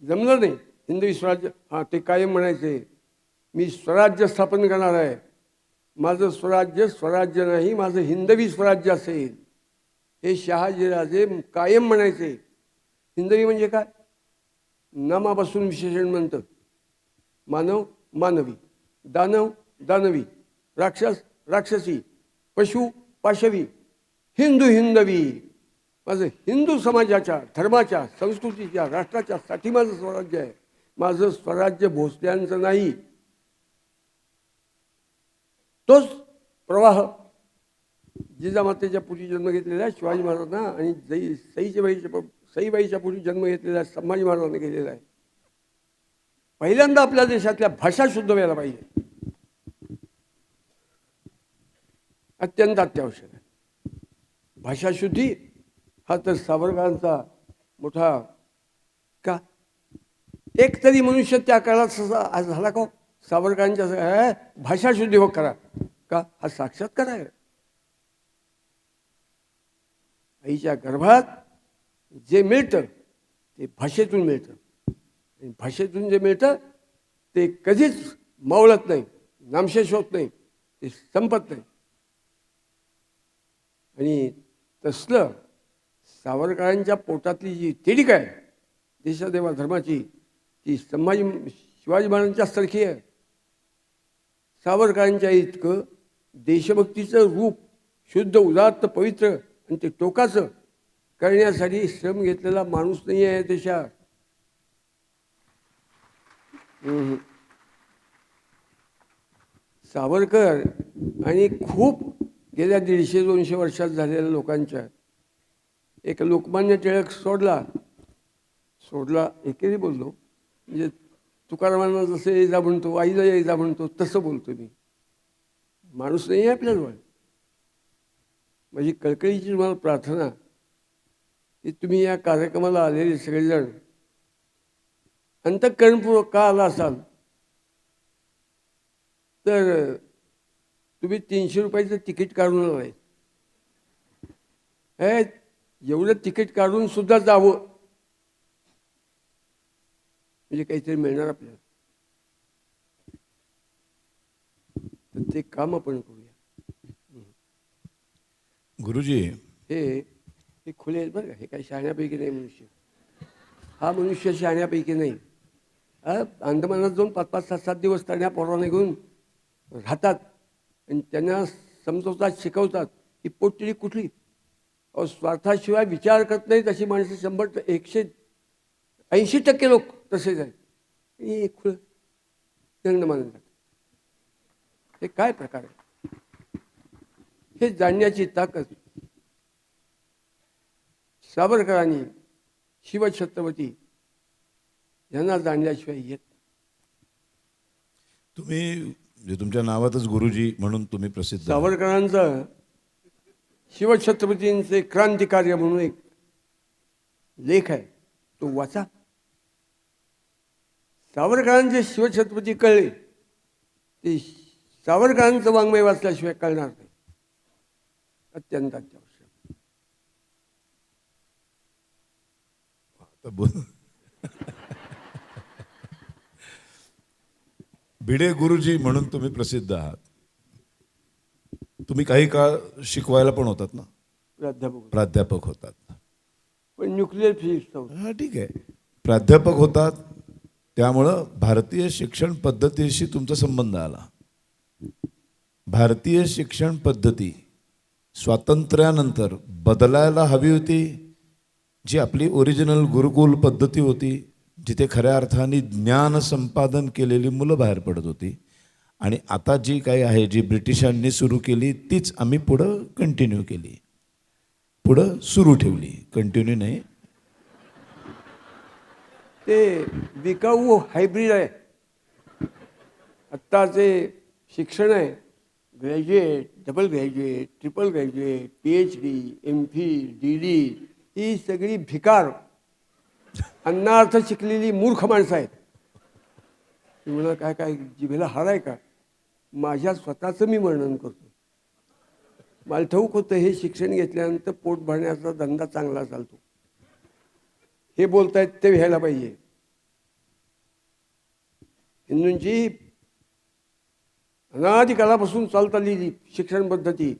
जमलं नाही. हिंदवी स्वराज्य, हां, ते कायम म्हणायचे, मी स्वराज्य स्थापन करणार आहे. माझं स्वराज्य नाही, माझं हिंदवी स्वराज्य असेल, हे शहाजीराजे कायम म्हणायचे. हिंदवी म्हणजे काय? नामापासून विशेषण म्हणतं. मानव मानवी, दानव दानवी, राक्षस राक्षसी, पशु पाशवी, हिंदवी. माझं हिंदू समाजाच्या, धर्माच्या, संस्कृतीच्या, राष्ट्राच्या साठी माझं स्वराज्य आहे. माझं स्वराज्य भोसल्यांचं नाही. तोच प्रवाह जिजामातेच्या पुढी जन्म घेतलेला शिवाजी महाराजांना आणि सईबाईच्या पुढी जन्म घेतलेला संभाजी महाराजांना गेलेला आहे. पहिल्यांदा आपल्या देशातल्या भाषा शुद्ध व्हायला पाहिजे, अत्यंत अत्यावश्यक आहे. भाषाशुद्धी हा तर सावरकरांचा मोठा का एक तरी मनुष्य त्या काळात आज झाला का सावरकरांच्या भाषाशुद्धी हो करा का हा साक्षात्कार आहे. आईच्या गर्भात जे मिळतं ते भाषेतून मिळतं, आणि भाषेतून जे मिळतं ते कधीच मावळत नाही, नामशेष होत नाही, ते संपत नाही. आणि तसलं सावरकरांच्या पोटातली जी तिडीक आहे देशदेवा धर्माची, ती शिवाजी महाराजांच्या सारखी आहे. सावरकरांच्या इतकं देशभक्तीचं रूप शुद्ध उदात्त पवित्र आणि ते टोकाचं करण्यासाठी श्रम घेतलेला माणूस नाही आहे देशात. सावरकर आणि खूप गेल्या 150-200 वर्षात झालेल्या लोकांच्या एक लोकमान्य टिळक सोडला एकेरी बोललो, म्हणजे तुकारामांना जसं ये जा म्हणतो, आईला ये जा म्हणतो, तसं बोलतो मी. माणूस नाही आहे आपल्याजवळ. माझी कळकळीची तुम्हाला प्रार्थना की तुम्ही या कार्यक्रमाला आलेले सगळेजण अंतःकरणपूर्वक का आला असाल तर तुम्ही 300 रुपयाचं तिकीट काढून आलाय. एवढं तिकीट काढून सुद्धा जावं म्हणजे काहीतरी मिळणार आपल्याला, तर ते काम आपण करूया. गुरुजी, हे खुले आहेत बरं का, हे काही शहाण्यापैकी नाही मनुष्य. हा मनुष्य शहाण्यापैकी नाही. अंदमानात जाऊन 5-5, 7-7 दिवस त्यांना पोराने घेऊन राहतात आणि त्यांना समजवतात, शिकवतात की पोटतिडी कुठली. स्वार्थाशिवाय विचार करत नाहीत अशी माणसं 180% लोक तसेच आहेत. हे खुलं दंड मानलं जातं. हे काय प्रकार आहे? हे जाणण्याची ताकद सावरकरांनी शिवछत्रपती यांना जाणल्याशिवाय येत. तुम्ही म्हणजे तुमच्या नावातच गुरुजी म्हणून तुम्ही प्रसिद्ध. सावरकरांचं शिवछत्रपतींचे क्रांतिकार्य म्हणून एक लेख आहे, तो वाचा. सावरकरांचे शिवछत्रपती कळले ते सावरकरांचं वाङ्मय वाचल्याशिवाय कळणार नाही. अत्यंत अत्यावश्यक. भिडे गुरुजी म्हणून तुम्ही प्रसिद्ध आहात. तुम्ही काही काळ शिकवायला पण होतात ना, प्राध्यापक होतात. पण न्यूक्लिअर फिजिक्स नव्हतं. हां, ठीक आहे, प्राध्यापक होतात. त्यामुळं भारतीय शिक्षण पद्धतीशी तुमचा संबंध आला. भारतीय शिक्षण पद्धती स्वातंत्र्यानंतर बदलायला हवी होती. जी आपली ओरिजिनल गुरुकुल पद्धती होती, जिथे खऱ्या अर्थाने ज्ञान संपादन केलेली मुलं बाहेर पडत होती, आणि आता जी काही आहे, जी ब्रिटिशांनी सुरू केली, तीच आम्ही पुढं कंटिन्यू केली, पुढं सुरू ठेवली. कंटिन्यू नाही, ते विकाऊ हायब्रिड आहे. आत्ताचे शिक्षण आहे graduate, double graduate, triple graduate, PhD, MPhil, DD, ही सगळी भिकार अन्नार्थ शिकलेली मूर्ख माणसं आहेत. तुम्हाला काय काय जिभेला हार आहे का? माझ्या स्वतःचं मी वर्णन करतो. मला ठाऊक होतं हे शिक्षण घेतल्यानंतर पोट भरण्याचा धंदा चांगला चालतो. हे बोलतायत ते व्हायला पाहिजे. हिंदूंची अनादिकालापासून चालत आलेली शिक्षण पद्धती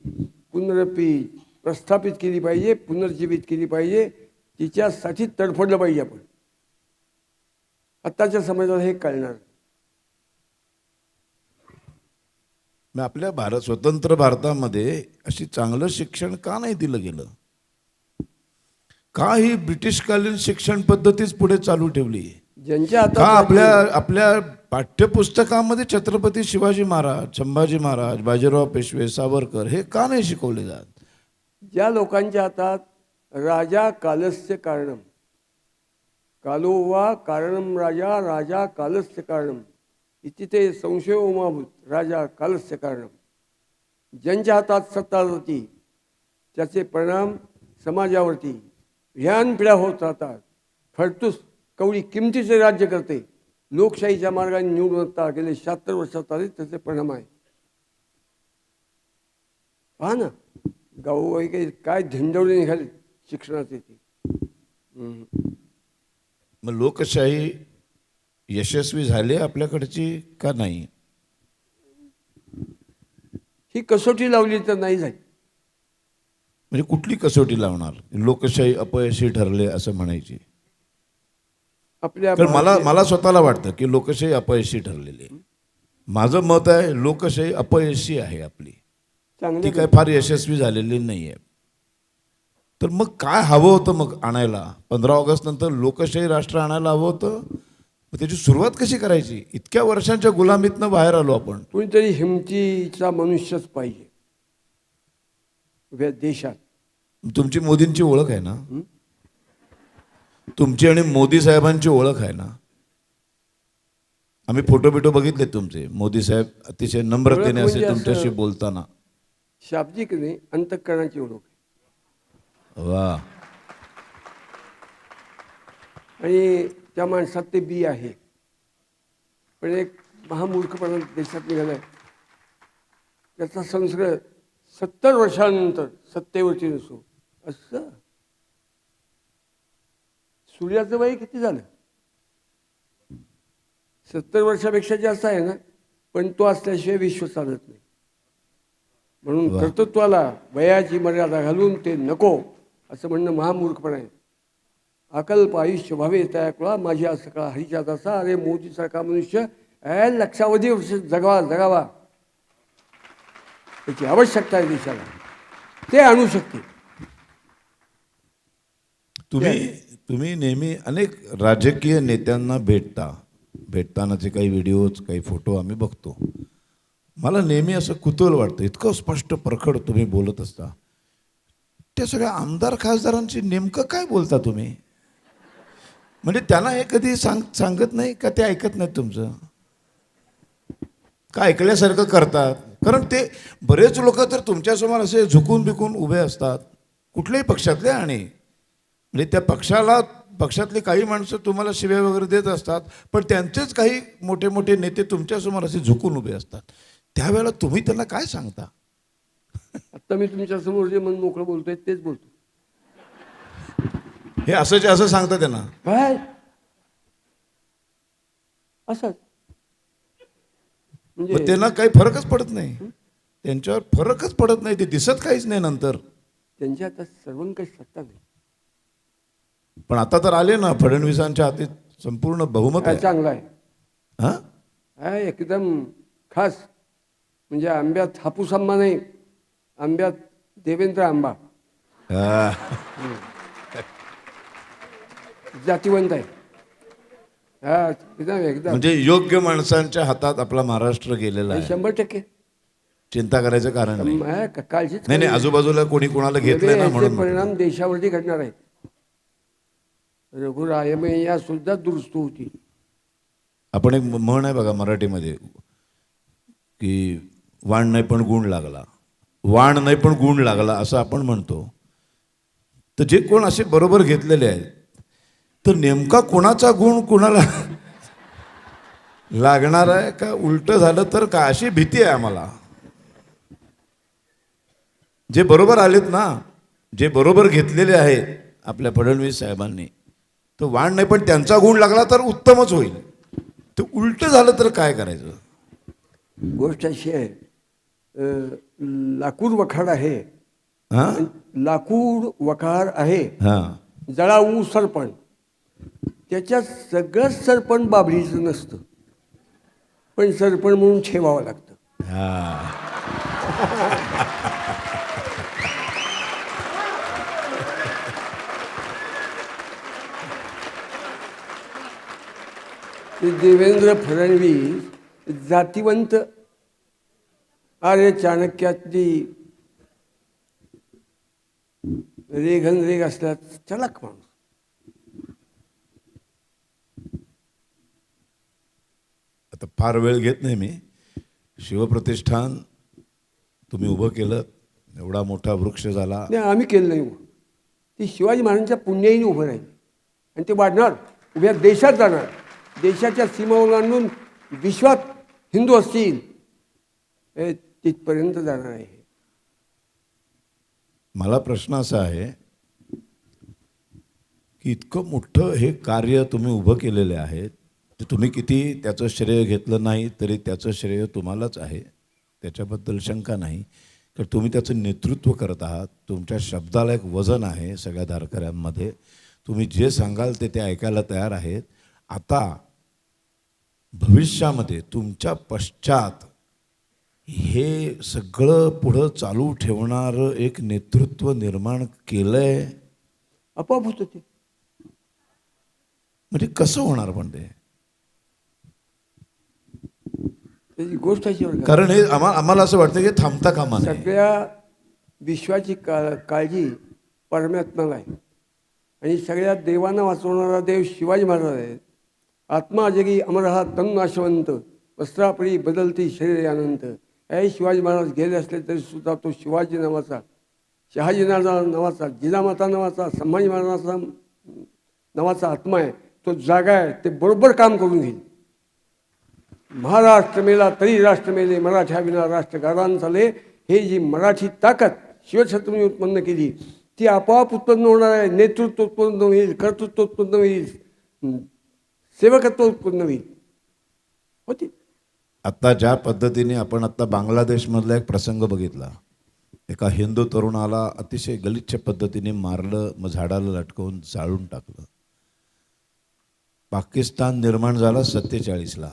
प्रस्थापित केली पाहिजे, पुनर्जीवित केली पाहिजे. तिच्यासाठी तडफडलं पाहिजे आपण. आत्ताच्या समाजाला हे कळणार. आपल्या स्वतंत्र भारतामध्ये अशी चांगलं शिक्षण का नाही दिलं गेलं? का ही ब्रिटिशकालीन शिक्षण पद्धतीच पुढे चालू ठेवली? ज्यांच्या का आपल्या पाठ्यपुस्तकामध्ये छत्रपती शिवाजी महाराज, संभाजी महाराज, बाजीराव पेशवे, सावरकर हे का नाही शिकवले जात? ज्या लोकांच्या हातात राजा कालस्य कारणम, कालो वा कारणम राजा राजा कालस्य कारणम इति ते संशयो उमाभूत राजा कालस्य कारणम. ज्यांच्या हातात सत्ता जाती त्याचे परिणाम समाजावरती पिढ्यानपिढ्या होत राहतात. फडतूस कवडी किमतीचे राज्य करते. लोकशाहीच्या मार्गाने निवडून गेले 76 वर्षात आले त्याचे परिणाम आहे. पहा ना गावोगावी काय झंझावले निघाले शिक्षणाचे ते. मग लोकशाही यशस्वी झाली आपल्याकडची का नाही? ही कसोटी लावली तर नाही झाली. म्हणजे कुठली कसोटी लावणार? लोकशाही अपयशी ठरले असं म्हणायची? आपल्या कारण मला स्वतःला वाटतं की लोकशाही अपयशी ठरलेली आहे. माझं मत आहे लोकशाही अपयशी आहे आपली, ती चांगले काय फार यशस्वी झालेली नाही आहे. तर मग काय हवं होतं मग आणायला? 15 ऑगस्ट नंतर लोकशाही राष्ट्र आणायला हवं होतं. मग त्याची सुरुवात कशी करायची? इतक्या वर्षांच्या गुलामीतनं बाहेर आलो आपण. कोणीतरी हिमतीचा मनुष्यच पाहिजे उभ्या देशात. तुमची मोदींची ओळख आहे ना? तुमची आणि मोदी साहेबांची ओळख आहे ना? आम्ही फोटो बिटो बघितले तुमचे. मोदी साहेब अतिशय नम्रतेने ओळख असे म्हणजे तुमच्याशी असं- बोलताना. शाब्दिक नाही, अंतःकरणाची ओळख आहे. वा. आणि त्या माणसात ते बी आहे. पण एक महामूर्खपणा देशात निघालाय. त्याचा संस्कार 70 वर्षानंतर सत्तेवरती नसो असं. सूर्याचं वय किती झालं? 70 वर्षापेक्षा जास्त आहे ना. पण तो असल्याशिवाय विश्व चालत नाही. म्हणून वा. कर्तृत्वाला वयाची मर्यादा घालून ते नको असं म्हणणं महामूर्खपणा आहे. अकल्प आयुष्य व्हावे त्या कुळा माझी असं का हरीच्या दासा. अरे मोदीसारखा मनुष्य लक्षावधी वर्ष जगावा त्याची आवश्यकता आहे देशाला. ते आणू शकते. तुम्ही नेहमी अनेक राजकीय नेत्यांना भेटतानाचे काही व्हिडिओज काही फोटो आम्ही बघतो. मला नेहमी असं कुतूहल वाटतं, इतकं स्पष्ट प्रखड तुम्ही बोलत असता. त्या सगळ्या आमदार खासदारांची नेमकं काय बोलता तुम्ही? म्हणजे त्यांना हे कधी सांगत नाही का? ते ऐकत नाहीत तुमचं का? ऐकल्यासारखं करतात? कारण ते बरेच लोक तर तुमच्यासमोर असे झुकून बिकून उभे असतात कुठल्याही पक्षातले. आणि म्हणजे त्या पक्षातली काही माणसं तुम्हाला शिव्या वगैरे देत असतात, पण त्यांचेच काही मोठे मोठे नेते तुमच्यासमोर असे झुकून उभे असतात. त्यावेळेला तुम्ही त्यांना काय सांगता? आता मी तुमच्यासमोर जे मन मोकळं बोलतोय तेच बोलतो. हे असंच असं सांगता त्यांना? काय असंच मग म्हणजे त्यांना काही फरकच पडत नाही. त्यांच्यावर फरकच पडत नाही. ते दिसत काहीच नाही नंतर. त्यांच्या आता सर्वंकष सत्ता नाही. पण आता तर आले ना फडणवीसांच्या हाती संपूर्ण बहुमत काय आहे. चांगला आहे. हा? काय एकदम खास. म्हणजे आंब्यात हापूस आंबा नाही, आंब्यात देवेंद्र आंबा. हा. जातीवंत आहे. हा एकदम म्हणजे योग्य माणसांच्या हातात आपला महाराष्ट्र गेलेला आहे. 100%. चिंता करायचं कारण नाही. काळजीच नाही आजूबाजूला कोणी कोणाला घेतलंय ना म्हणून परिणाम देशावरती घडणार आहेत. रघुरायमय्या सुद्धा दुरुस्त होती. आपण एक म्हण आहे बघा मराठीमध्ये की वाण नाही पण गुण लागला. वाण नाही पण गुण लागला असं आपण म्हणतो. तर जे कोण असे बरोबर घेतलेले आहेत तर नेमका कोणाचा गुण कुणाला लागणार आहे का उलट झालं तर का अशी भीती आहे आम्हाला. जे बरोबर आलेत ना, जे बरोबर घेतलेले आहेत आपल्या फडणवीस साहेबांनी, तर वाण नाही पण त्यांचा गुण लागला तर उत्तमच होईल. तर उलट झालं तर काय करायचं? गोष्ट अशी आहे, लाकूड वखार आहे. हा लाकूड वखार आहे, हा जळाऊ सरपण. त्याच्यात सगळं सरपण बाबरीचं नसतं, पण सरपण म्हणून ठेवावं लागतं. हा. देवेंद्र फडणवीस जातीवंत आर्य चाणक्यातली रेघनरेघ असल्यात चलाक माणूस. आता फार वेळ घेत नाही मी. शिवप्रतिष्ठान तुम्ही उभं केलं, एवढा मोठा वृक्ष झाला. नाही, आम्ही केलं नाही उभं. ती शिवाजी महाराजांच्या पुण्याईने उभं राहील आणि ते वाढणार, उभ्या देशात जाणार. देशाच्या सीमा ओलांडून विश्वात हिंदू असतील हे तिथपर्यंत जाणार आहे. मला प्रश्न असा आहे की इतकं मोठं हे कार्य तुम्ही उभं केलेले आहे, ते तुम्ही किती त्याचं श्रेय घेतलं नाही तरी त्याचं श्रेय तुम्हालाच आहे, त्याच्याबद्दल शंका नाही. तर तुम्ही त्याचं नेतृत्व करत आहात. तुमच्या शब्दाला एक वजन आहे सगळ्या धारकऱ्यांमध्ये. तुम्ही जे सांगाल ते ऐकायला तयार आहेत. आता भविष्यामध्ये तुमच्या पश्चात हे सगळं पुढं चालू ठेवणारं एक नेतृत्व निर्माण केलंय, आपोआप होतं ते. म्हणजे कसं होणार पण ते? त्याची गोष्ट अशी बरं का, कारण हे आम्हाला असं वाटतं की थांबता कामा नये. सगळ्या विश्वाची काळजी परमात्म्याला आहे आणि सगळ्या देवांना वाचवणारा देव शिवाजी महाराज आहेत. आत्मा जगी अमर हा तंग नाशवंत, वस्त्रापरी बदलती शरीर अनंत. हे शिवाजी महाराज गेले असले तरी सुद्धा तो शिवाजी नावाचा, शहाजी नावाचा, जिजामाता नावाचा, संभाजी महाराजांचा नावाचा आत्मा आहे. तो जागा आहे, ते बरोबर काम करून घेईल. महाराष्ट्र मेला तरी राष्ट्र मेले, मराठ्या विना राष्ट्र गाढान झाले. हे जी मराठी ताकद शिवछत्रपतींनी उत्पन्न केली ती आपोआप उत्पन्न होणार आहे. नेतृत्व उत्पन्न होईल, कर्तृत्व उत्पन्न होईल, सेवकत्व उत्पन्न होईल. होती आत्ता ज्या पद्धतीने आपण आत्ता बांगलादेशमधला एक प्रसंग बघितला, एका हिंदू तरुणाला अतिशय गलिच्छ पद्धतीने मारलं, मग झाडाला लटकवून जाळून टाकलं. पाकिस्तान निर्माण झाला 47ला.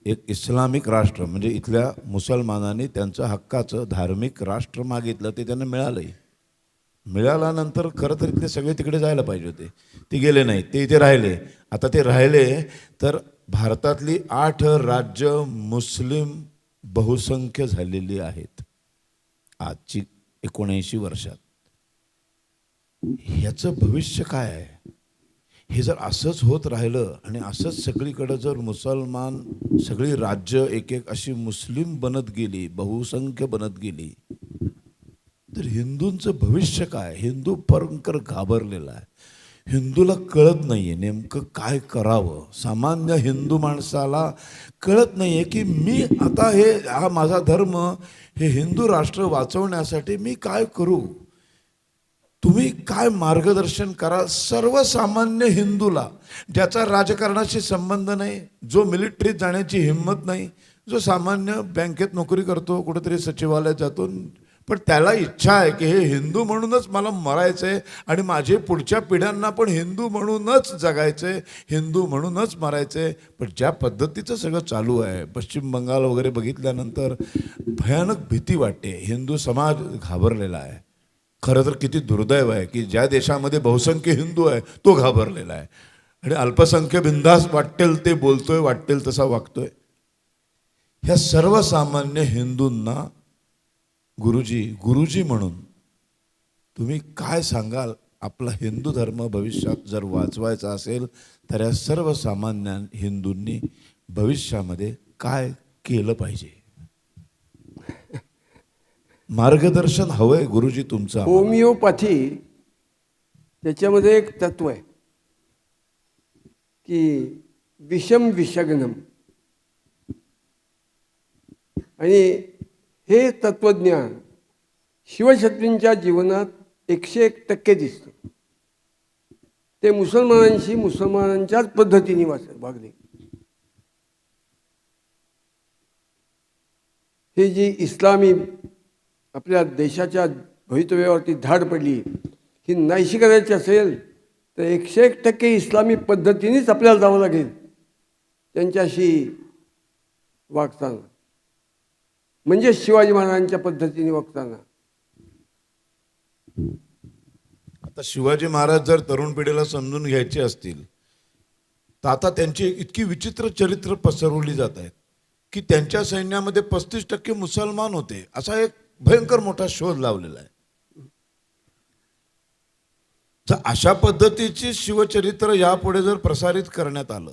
एक इस्लामिक राष्ट्र म्हणजे इथल्या मुसलमानांनी त्यांचं हक्काचं धार्मिक राष्ट्र मागितलं, ते त्यांना मिळालंही. मिळाल्यानंतर खरं तर इथले सगळे तिकडे जायला पाहिजे होते, ते गेले नाही, ते इथे राहिले. आता ते राहिले तर भारतातली 8 राज्य मुस्लिम बहुसंख्य झालेली आहेत आजची 79 वर्षात. ह्याचं भविष्य काय आहे? हे जर असंच होत राहिलं आणि असंच सगळीकडं जर मुसलमान सगळी राज्य एक एक अशी मुस्लिम बनत गेली, बहुसंख्य बनत गेली, तर हिंदूंचं भविष्य काय? हिंदू परंकर घाबरलेला आहे. हिंदूला कळत नाही आहे नेमकं काय करावं. सामान्य हिंदू माणसाला कळत नाही आहे की मी आता हा माझा धर्म, हे हिंदू राष्ट्र वाचवण्यासाठी मी काय करू. तुम्ही काय मार्गदर्शन करा सर्वसामान्य हिंदूला, ज्याचा राजकारणाशी संबंध नाही, जो मिलिटरीत जाण्याची हिंमत नाही, जो सामान्य बँकेत नोकरी करतो, कुठेतरी सचिवालयात जातो, पण त्याला इच्छा आहे की हे हिंदू म्हणूनच मला मरायचं आहे आणि माझे पुढच्या पिढ्यांना पण हिंदू म्हणूनच जगायचं आहे, हिंदू म्हणूनच मरायचं आहे. पण ज्या पद्धतीचं सगळं चालू आहे, पश्चिम बंगाल वगैरे बघितल्यानंतर भयानक भीती वाटते. हिंदू समाज घाबरलेला आहे. खरं तर किती दुर्दैव आहे की ज्या देशामध्ये बहुसंख्य हिंदू आहे तो घाबरलेला आहे आणि अल्पसंख्य बिंदास वाटेल ते बोलतोय, वाटेल तसा वागतोय. ह्या सर्वसामान्य हिंदूंना गुरुजी म्हणून तुम्ही काय सांगाल? आपला हिंदू धर्म भविष्यात जर वाचवायचा असेल तर या सर्वसामान्य हिंदूंनी भविष्यामध्ये काय केलं पाहिजे? मार्गदर्शन हवंय गुरुजी तुमचं. होमिओपॅथी त्याच्यामध्ये एक तत्व आहे की विषम विषग्नम, आणि हे तत्वज्ञान शिवछत्रींच्या जीवनात 101% दिसतं. ते मुसलमानांच्याच पद्धतीने वागले. ही जी इस्लामी आपल्या देशाच्या भवितव्यावरती धाड पडली, ही नाहीशी करायची असेल तर 101% इस्लामी पद्धतीनेच आपल्याला जावं लागेल त्यांच्याशी वागताना, म्हणजे शिवाजी महाराजांच्या पद्धतीने वागताना. आता शिवाजी महाराज जर तरुण पिढीला समजून घ्यायचे असतील तर आता त्यांची इतकी विचित्र चरित्र पसरवली जात आहेत की त्यांच्या सैन्यामध्ये 35% मुसलमान होते, असा एक भयंकर मोठा शोध लावलेला आहे. तर अशा पद्धतीची शिवचरित्र यापुढे जर प्रसारित करण्यात आलं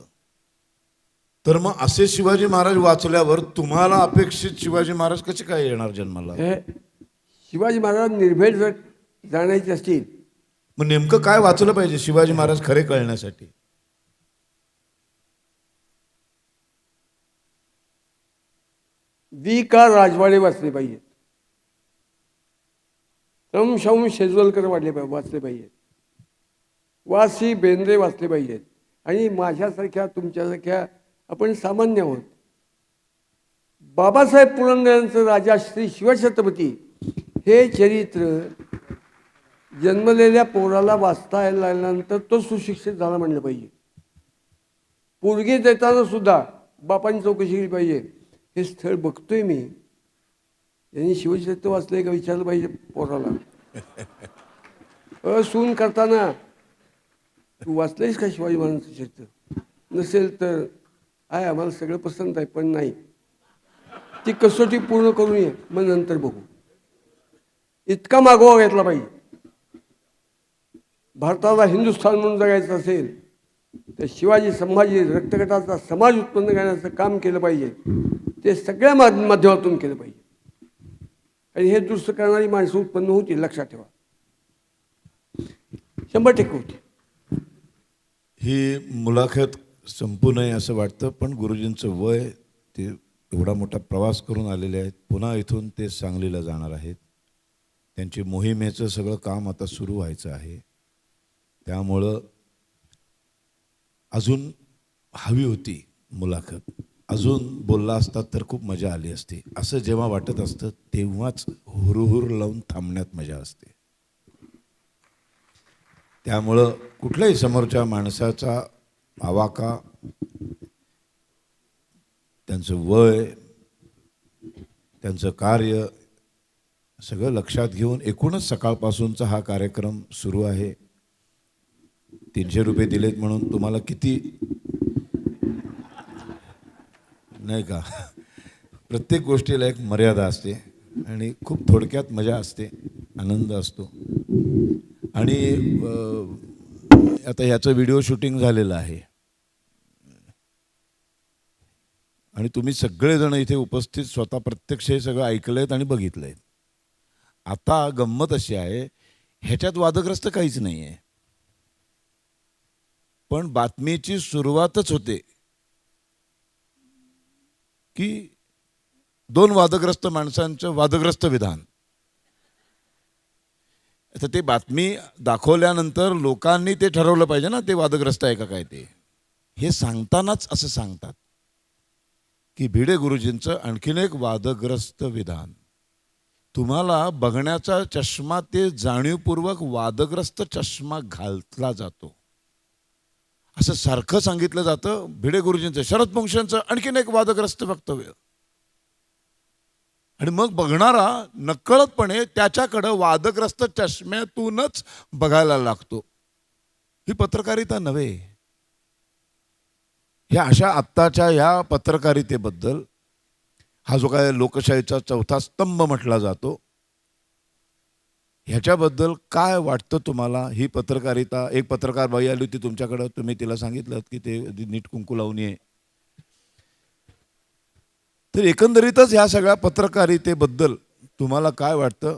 तर मग असे शिवाजी महाराज वाचल्यावर तुम्हाला अपेक्षित शिवाजी महाराज कसे काय येणार जन्माला? हे शिवाजी महाराज निर्भीड जर जाण्याचे असतील, मग नेमकं काय वाचलं पाहिजे शिवाजी महाराज खरे कळण्यासाठी? का राजवाडे वाचले पाहिजेत, शाहू शेजवलकर वाचले पाहिजेत, वासी बेंद्रे वाचले पाहिजेत. आणि माझ्यासारख्या तुमच्यासारख्या आपण सामान्य आहोत. बाबासाहेब पुरंदरेंचं राजा श्री शिवछत्रपती हे चरित्र जन्मलेल्या पोराला वाचता यायला लागल्यानंतर तो सुशिक्षित झाला म्हणलं पाहिजे. पोरगी देताना सुद्धा बापांनी चौकशी केली पाहिजे, हे स्थळ बघतोय मी, यांनी शिवचरित्र वाचलंय का विचारलं पाहिजे पोराला. सून करताना तू वाचलंयस का शिवाजी महाराजांचं चरित्र? नसेल तर आहे आम्हाला सगळं पसंत आहे, पण नाही, ती कसोटी पूर्ण करून ये, मग नंतर बघू. इतका मागोवा घेतला पाहिजे. भारताला हिंदुस्थान म्हणून जगायचं असेल तर शिवाजी संभाजी रक्तगटाचा समाज उत्पन्न करण्याचं काम केलं पाहिजे. ते सगळ्या माध्यमातून केलं पाहिजे. आणि हे दुरुस्त करणारी माणसं उत्पन्न होती, लक्षात ठेवा, 100% होती. ही मुलाखत संपू नये असं वाटतं, पण गुरुजींचं वय, ते एवढा मोठा प्रवास करून आलेले आहेत, पुन्हा इथून ते सांगलीला जाणार आहेत. त्यांची मोहिमेचं सगळं काम आता सुरू व्हायचं आहे. त्यामुळं अजून हवी होती मुलाखत, अजून बोलला असतात तर खूप मजा आली असती. असं जेव्हा वाटत असतं तेव्हाच हुरहुर लावून थांबण्यात मजा असते. त्यामुळं कुठल्याही समोरच्या माणसाचा आवाका, त्यांचं वय, त्यांचं कार्य सगळं लक्षात घेऊन एकूणच सकाळपासूनचा हा कार्यक्रम सुरू आहे. 300 रुपये दिलेत म्हणून तुम्हाला किती नाही का, प्रत्येक गोष्टीला एक मर्यादा असते आणि खूप थोडक्यात मजा असते, आनंद असतो. आणि आता ह्याचं व्हिडिओ शूटिंग झालेलं आहे आणि तुम्ही सगळेजण इथे उपस्थित स्वतः प्रत्यक्ष हे सगळं ऐकलंयत आणि बघितलंय. आता गंमत अशी आहे, ह्याच्यात वादग्रस्त काहीच नाही आहे, पण बातमीची सुरुवातच होते की 2 वादग्रस्त माणसांचं वादग्रस्त विधान. आता ते बातमी दाखवल्यानंतर लोकांनी ते ठरवलं पाहिजे ना, ते वादग्रस्त आहे का काय. ते हे सांगतानाच असं सांगतात की भिडे गुरुजींचं आणखीन एक वादग्रस्त विधान. तुम्हाला बघण्याचा चष्मा ते जाणीवपूर्वक वादग्रस्त चष्मा घातला जातो असं सारखं सांगितलं जातं. भिडे गुरुजींचं, शरद पंक्षांचं आणखीन एक वादग्रस्त वक्तव्य. आणि मग बघणारा नकळतपणे त्याच्याकडं वादग्रस्त चष्म्यातूनच बघायला लागतो. ही पत्रकारिता नव्हे. ह्या अशा आत्ताच्या ह्या पत्रकारितेबद्दल, हा जो काय लोकशाहीचा 4था स्तंभ म्हटला जातो, ह्याच्याबद्दल काय वाटतं तुम्हाला? ही पत्रकारिता, एक पत्रकार बाई आली होती तुमच्याकडं, तुम्ही तिला सांगितलं की ते नीट कुंकू लावून ये. तर एकंदरीतच ह्या सगळ्या पत्रकारितेबद्दल तुम्हाला काय वाटतं?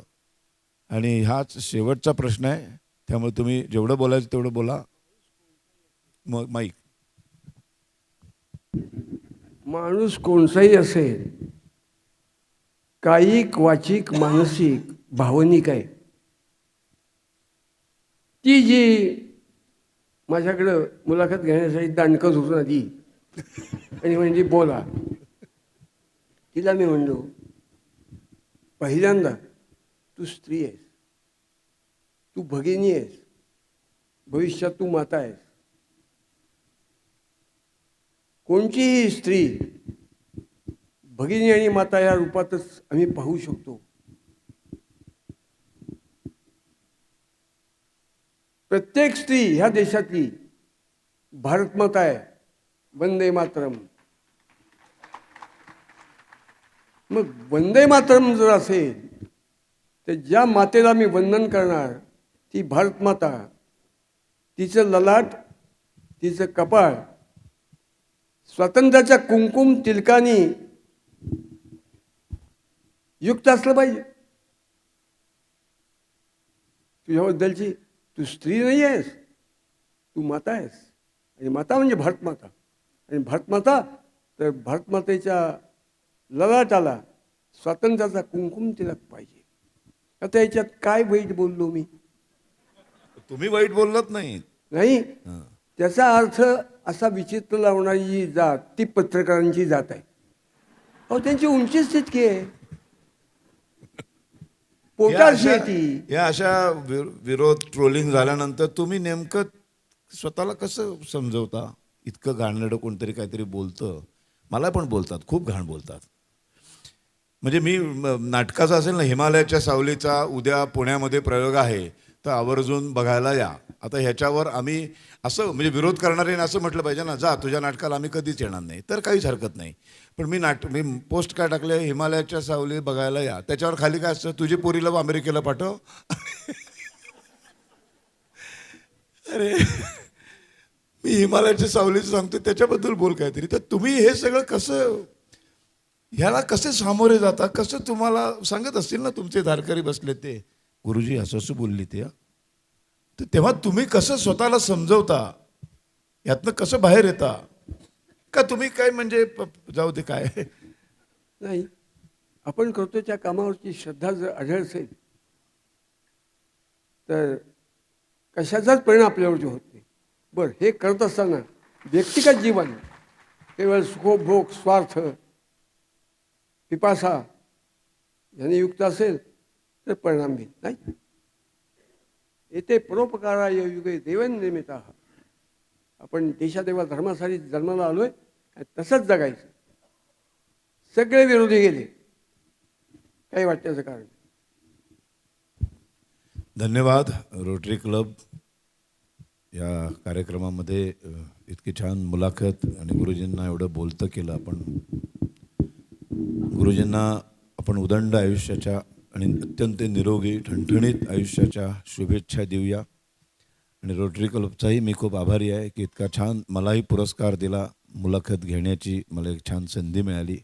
आणि हाच शेवटचा प्रश्न आहे, त्यामुळे तुम्ही जेवढं बोलायचं तेवढं बोला. मग माईक. माणूस कोणताही असेल, कायिक, वाचिक, मानसिक, भावनिक आहे. ती जी माझ्याकडं मुलाखत घेण्यासाठी दांडकं झुटून आली आणि म्हणजे बोला, तिला मी म्हणलो, पहिल्यांदा तू स्त्री आहेस, तू भगिनी आहेस, भविष्यात तू माता आहेस. कोणतीही स्त्री भगिनी आणि माता या रूपातच आम्ही पाहू शकतो. प्रत्येक स्त्री ह्या देशातली भारतमाता आहे. वंदे मातरम. मग वंदे मातरम जर असेल तर ज्या मातेला मी वंदन करणार ती भारतमाता, तिचं ललाट, तिचं कपाळ स्वातंत्र्याच्या कुंकुम तिलकानी युक्त असलं पाहिजे. तुझ्याबद्दलची तू स्त्री नाही आहेस, तू माता आहेस. आणि माता म्हणजे भारतमाता. आणि भारतमाता तर भारतमातेच्या ललाटाला स्वातंत्र्याचा कुंकुम तिलक पाहिजे. आता याच्यात काय वाईट बोललो मी? तुम्ही वाईट बोललात नाही. नाही, त्याचा अर्थ असा विचित्र लावणारी जी जात ती पत्रकारांची जात आहे. अहो त्यांची उंचीच तितकी आहे, पोटाशी आहे ती. या अशा विरोध ट्रोलिंग झाल्यानंतर तुम्ही नेमकं स्वतःला कसं समजवता? इतकं घाणेरडं कोणतरी काहीतरी बोलतं, मला पण बोलतात, खूप घाण बोलतात. म्हणजे मी नाटकाचा असेल ना, हिमालयाच्या सावलीचा उद्या पुण्यामध्ये प्रयोग आहे तर आवर्जून बघायला या. आता ह्याच्यावर आम्ही असं म्हणजे विरोध करणारे असं म्हटलं पाहिजे ना, जा तुझ्या नाटकाला आम्ही कधीच येणार नाही, तर काहीच हरकत नाही. पण मी पोस्ट काय टाकले, हिमालयाच्या सावली बघायला या, त्याच्यावर खाली काय असतं, तुझी पोरीला अमेरिकेला पाठव. अरे मी हिमालयाच्या सावलीचं सांगतो त्याच्याबद्दल बोल काहीतरी. तर तुम्ही हे सगळं कसं, ह्याला कसे सामोरे जाता? कसं तुम्हाला सांगत असतील ना तुमचे धारकरी बसले ते, गुरुजी असं असं बोलली ते, तर तेव्हा तुम्ही कसं स्वतःला समजवता? यातनं कसं बाहेर येता? का तुम्ही काय म्हणजे जाऊ दे काय? नाही, आपण करतो त्या कामावरची श्रद्धा जर आढळ असेल तर कशाचाच परिणाम आपल्यावरती होत नाही. बरं, हे करत असताना व्यक्तिगत जीवन केवळ सुखोभोग, स्वार्थ, पिपासा याने युक्त असेल तर परिणाम घेत नाही. येथे परोपकाराय युगे देवन निर्मिता. आपण देशादेवा धर्मासाठी जन्माला आलोय आणि तसंच जगायचं. सगळे विरोधी गेले, काही वाटण्याचं कारण नाही. धन्यवाद. रोटरी क्लब या कार्यक्रमामध्ये इतकी छान मुलाखत आणि गुरुजींना एवढं बोलतं केलं आपण. गुरुजींना आपण उदंड आयुष्याच्या आणि अत्यंत निरोगी ठणठणीत आयुष्याच्या शुभेच्छा देऊया. आणि रोटरी क्लबचाही मी खूप आभारी आहे की इतका छान मलाही पुरस्कार दिला, मुलाखत घेण्याची मला एक छान संधी मिळाली.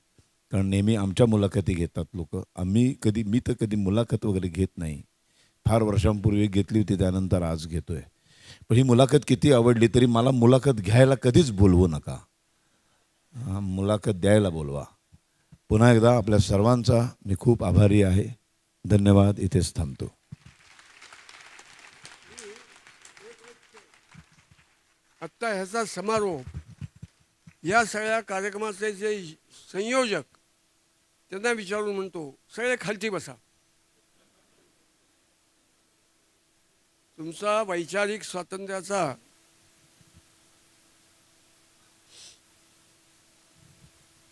कारण नेहमी आमच्या मुलाखती घेतात लोक, मी तर कधी मुलाखत वगैरे घेत नाही. फार वर्षांपूर्वी घेतली होती, त्यानंतर आज घेतोय. पण ही मुलाखत किती आवडली तरी मला मुलाखत घ्यायला कधीच बोलवू नका, मुलाखत द्यायला बोलवा. पुन्हा एकदा आपल्या सर्वांचा मी खूप आभारी आहे. धन्यवाद. इथेच थांबतो. आत्ता ह्याचा समारोप, या सगळ्या कार्यक्रमाचे जे संयोजक त्यांना विचारून म्हणतो, सगळे खालती बसा. तुमचा वैचारिक स्वातंत्र्याचा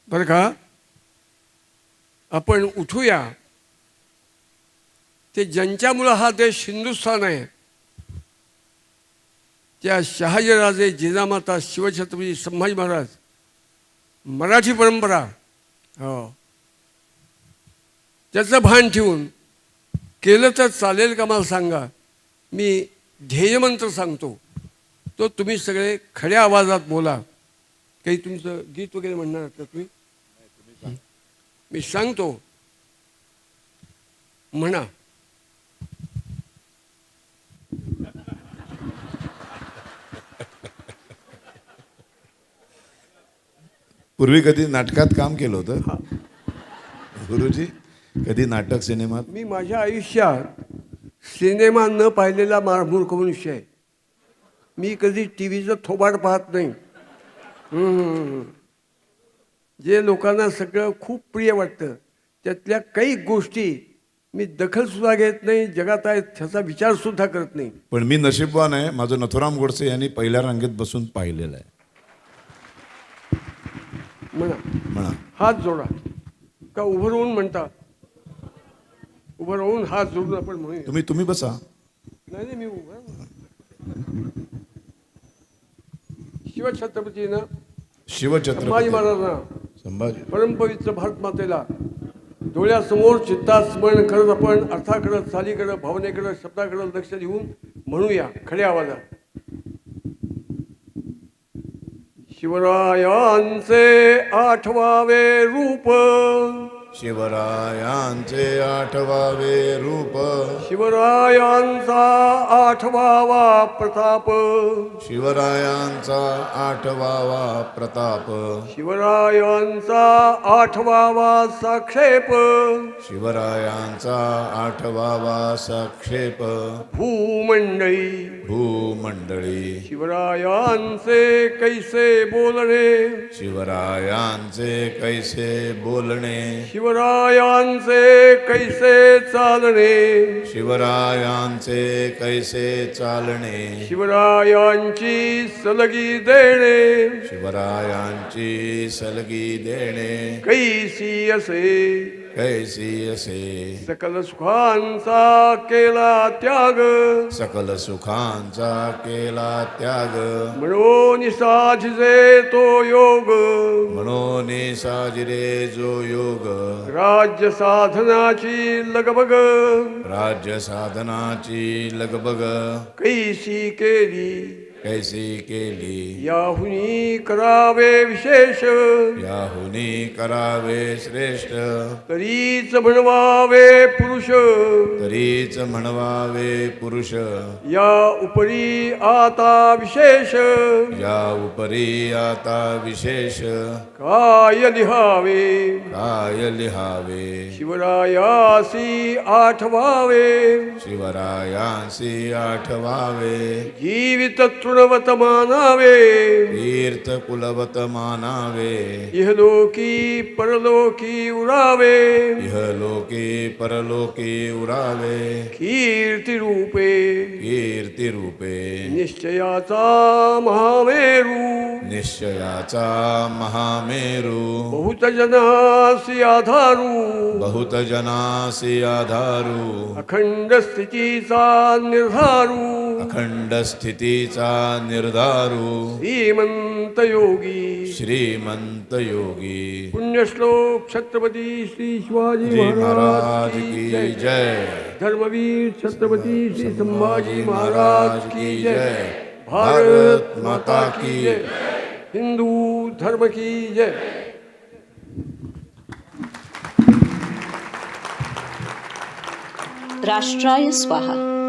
बरं का, आपण उठूया. ते ज्यांच्यामुळं हा देश हिंदुस्थान आहे, त्या शहाजीराजे, जिजामाता, शिवछत्रपती संभाजी महाराज, मराठी परंपरा, हो, त्याचं भान ठेवून केलं तर चालेल का? मला सांगा. मी ध्येयमंत्र सांगतो, तो तुम्ही सगळे खड्या आवाजात बोला. काही तुमचं गीत वगैरे म्हणणार का तुम्ही? मी सांगतो, म्हणा. पूर्वी कधी नाटकात काम केलं होतं गुरुजी? कधी नाटक, सिनेमात? मी माझ्या आयुष्यात सिनेमा न पाहिलेला मूर्ख मनुष्य आहे. मी कधी टी व्हीचं थोबाड पाहत नाही. जे लोकांना सगळं खूप प्रिय वाटतं त्यातल्या काही गोष्टी मी दखलसुद्धा घेत नाही, जगात आहेत त्याचा विचारसुद्धा करत नाही. पण मी नशीबवान आहे, माझं नथुराम गोडसे यांनी पहिल्या रांगेत बसून पाहिलेलं आहे. म्हणा, हात जोडा. का उभं राहून म्हणता? उभं राहून हात जोडून आपण म्हणूया. तुम्ही बसा. नाही, मी उभं. शिवछत्रपतीनं, संभाजी महाराजांना, परमपवित्र भारत मातेला डोळ्यासमोर चित्तात स्मरण करत आपण अर्थाकडं, चालीकडं, भावनेकडं, शब्दाकडं लक्ष देऊन म्हणूया खड्या आवाजात. शिवरायांचे आठवावे रूप, शिवरायांचे आठवावे रूप, शिवरायांचा आठवावा प्रताप, शिवरायांचा आठवावा प्रताप, शिवरायांचा आठवावा साक्षेप, शिवरायांचा आठवावा साक्षेप, भूमंडळी भूमंडळी, शिवरायांचे कैसे बोलणे, शिवरायांचे कैसे बोलणे, शिवरायांचे कैसे चालणे, शिवरायांचे कैसे चालणे, शिवरायांची सलगी देणे, शिवरायांची सलगी देणे, कैसी असे कैसी असे, सकल सुखांचा केला त्याग, सकल सुखांचा केला त्याग, म्हणून साधिजे तो योग, म्हणून साजिरे जो योग, राज्य साधनाची लगबग, राज्य साधनाची लगबग, कैसी केली कैसी केली, याहुनी करावे विशेष, याहुनी करावे श्रेष्ठ, तरीच म्हणवावे पुरुष, तरीच म्हणवावे पुरुष, या उपरी आता विशेष, या उपरी आता विशेष, काय लिहावे, काय लिहावे, शिवरायासी आठवावे, शिवरायांसी आठवावे, जीवित तृणवत मानावे, तीर्थ कुलवत मानावे, इहलोकी परलोकी उरावे, इहलोकी परलोकी उरावे, कीर्ती रूपे कीर्ती रूपे, निश्चयाचा महामेरू, निश्चयाचा महामेरू, बहुत जनासी आधारू, बहुत जनासी आधारू, अखंड स्थितीचा निर्धारू, अखंड स्थितीचा निर्धारू, श्रीमंत योगी, श्रीमंत योगी, पुण्यश्लोक छत्रपती श्री शिवाजी श्री महाराज महाराज की की जय, जय, धर्मवीर छत्रपती श्री संभाजी महाराज की जय, भारत माता की जय, हिंदू धर्म की जय. राष्ट्राय स्वाहा.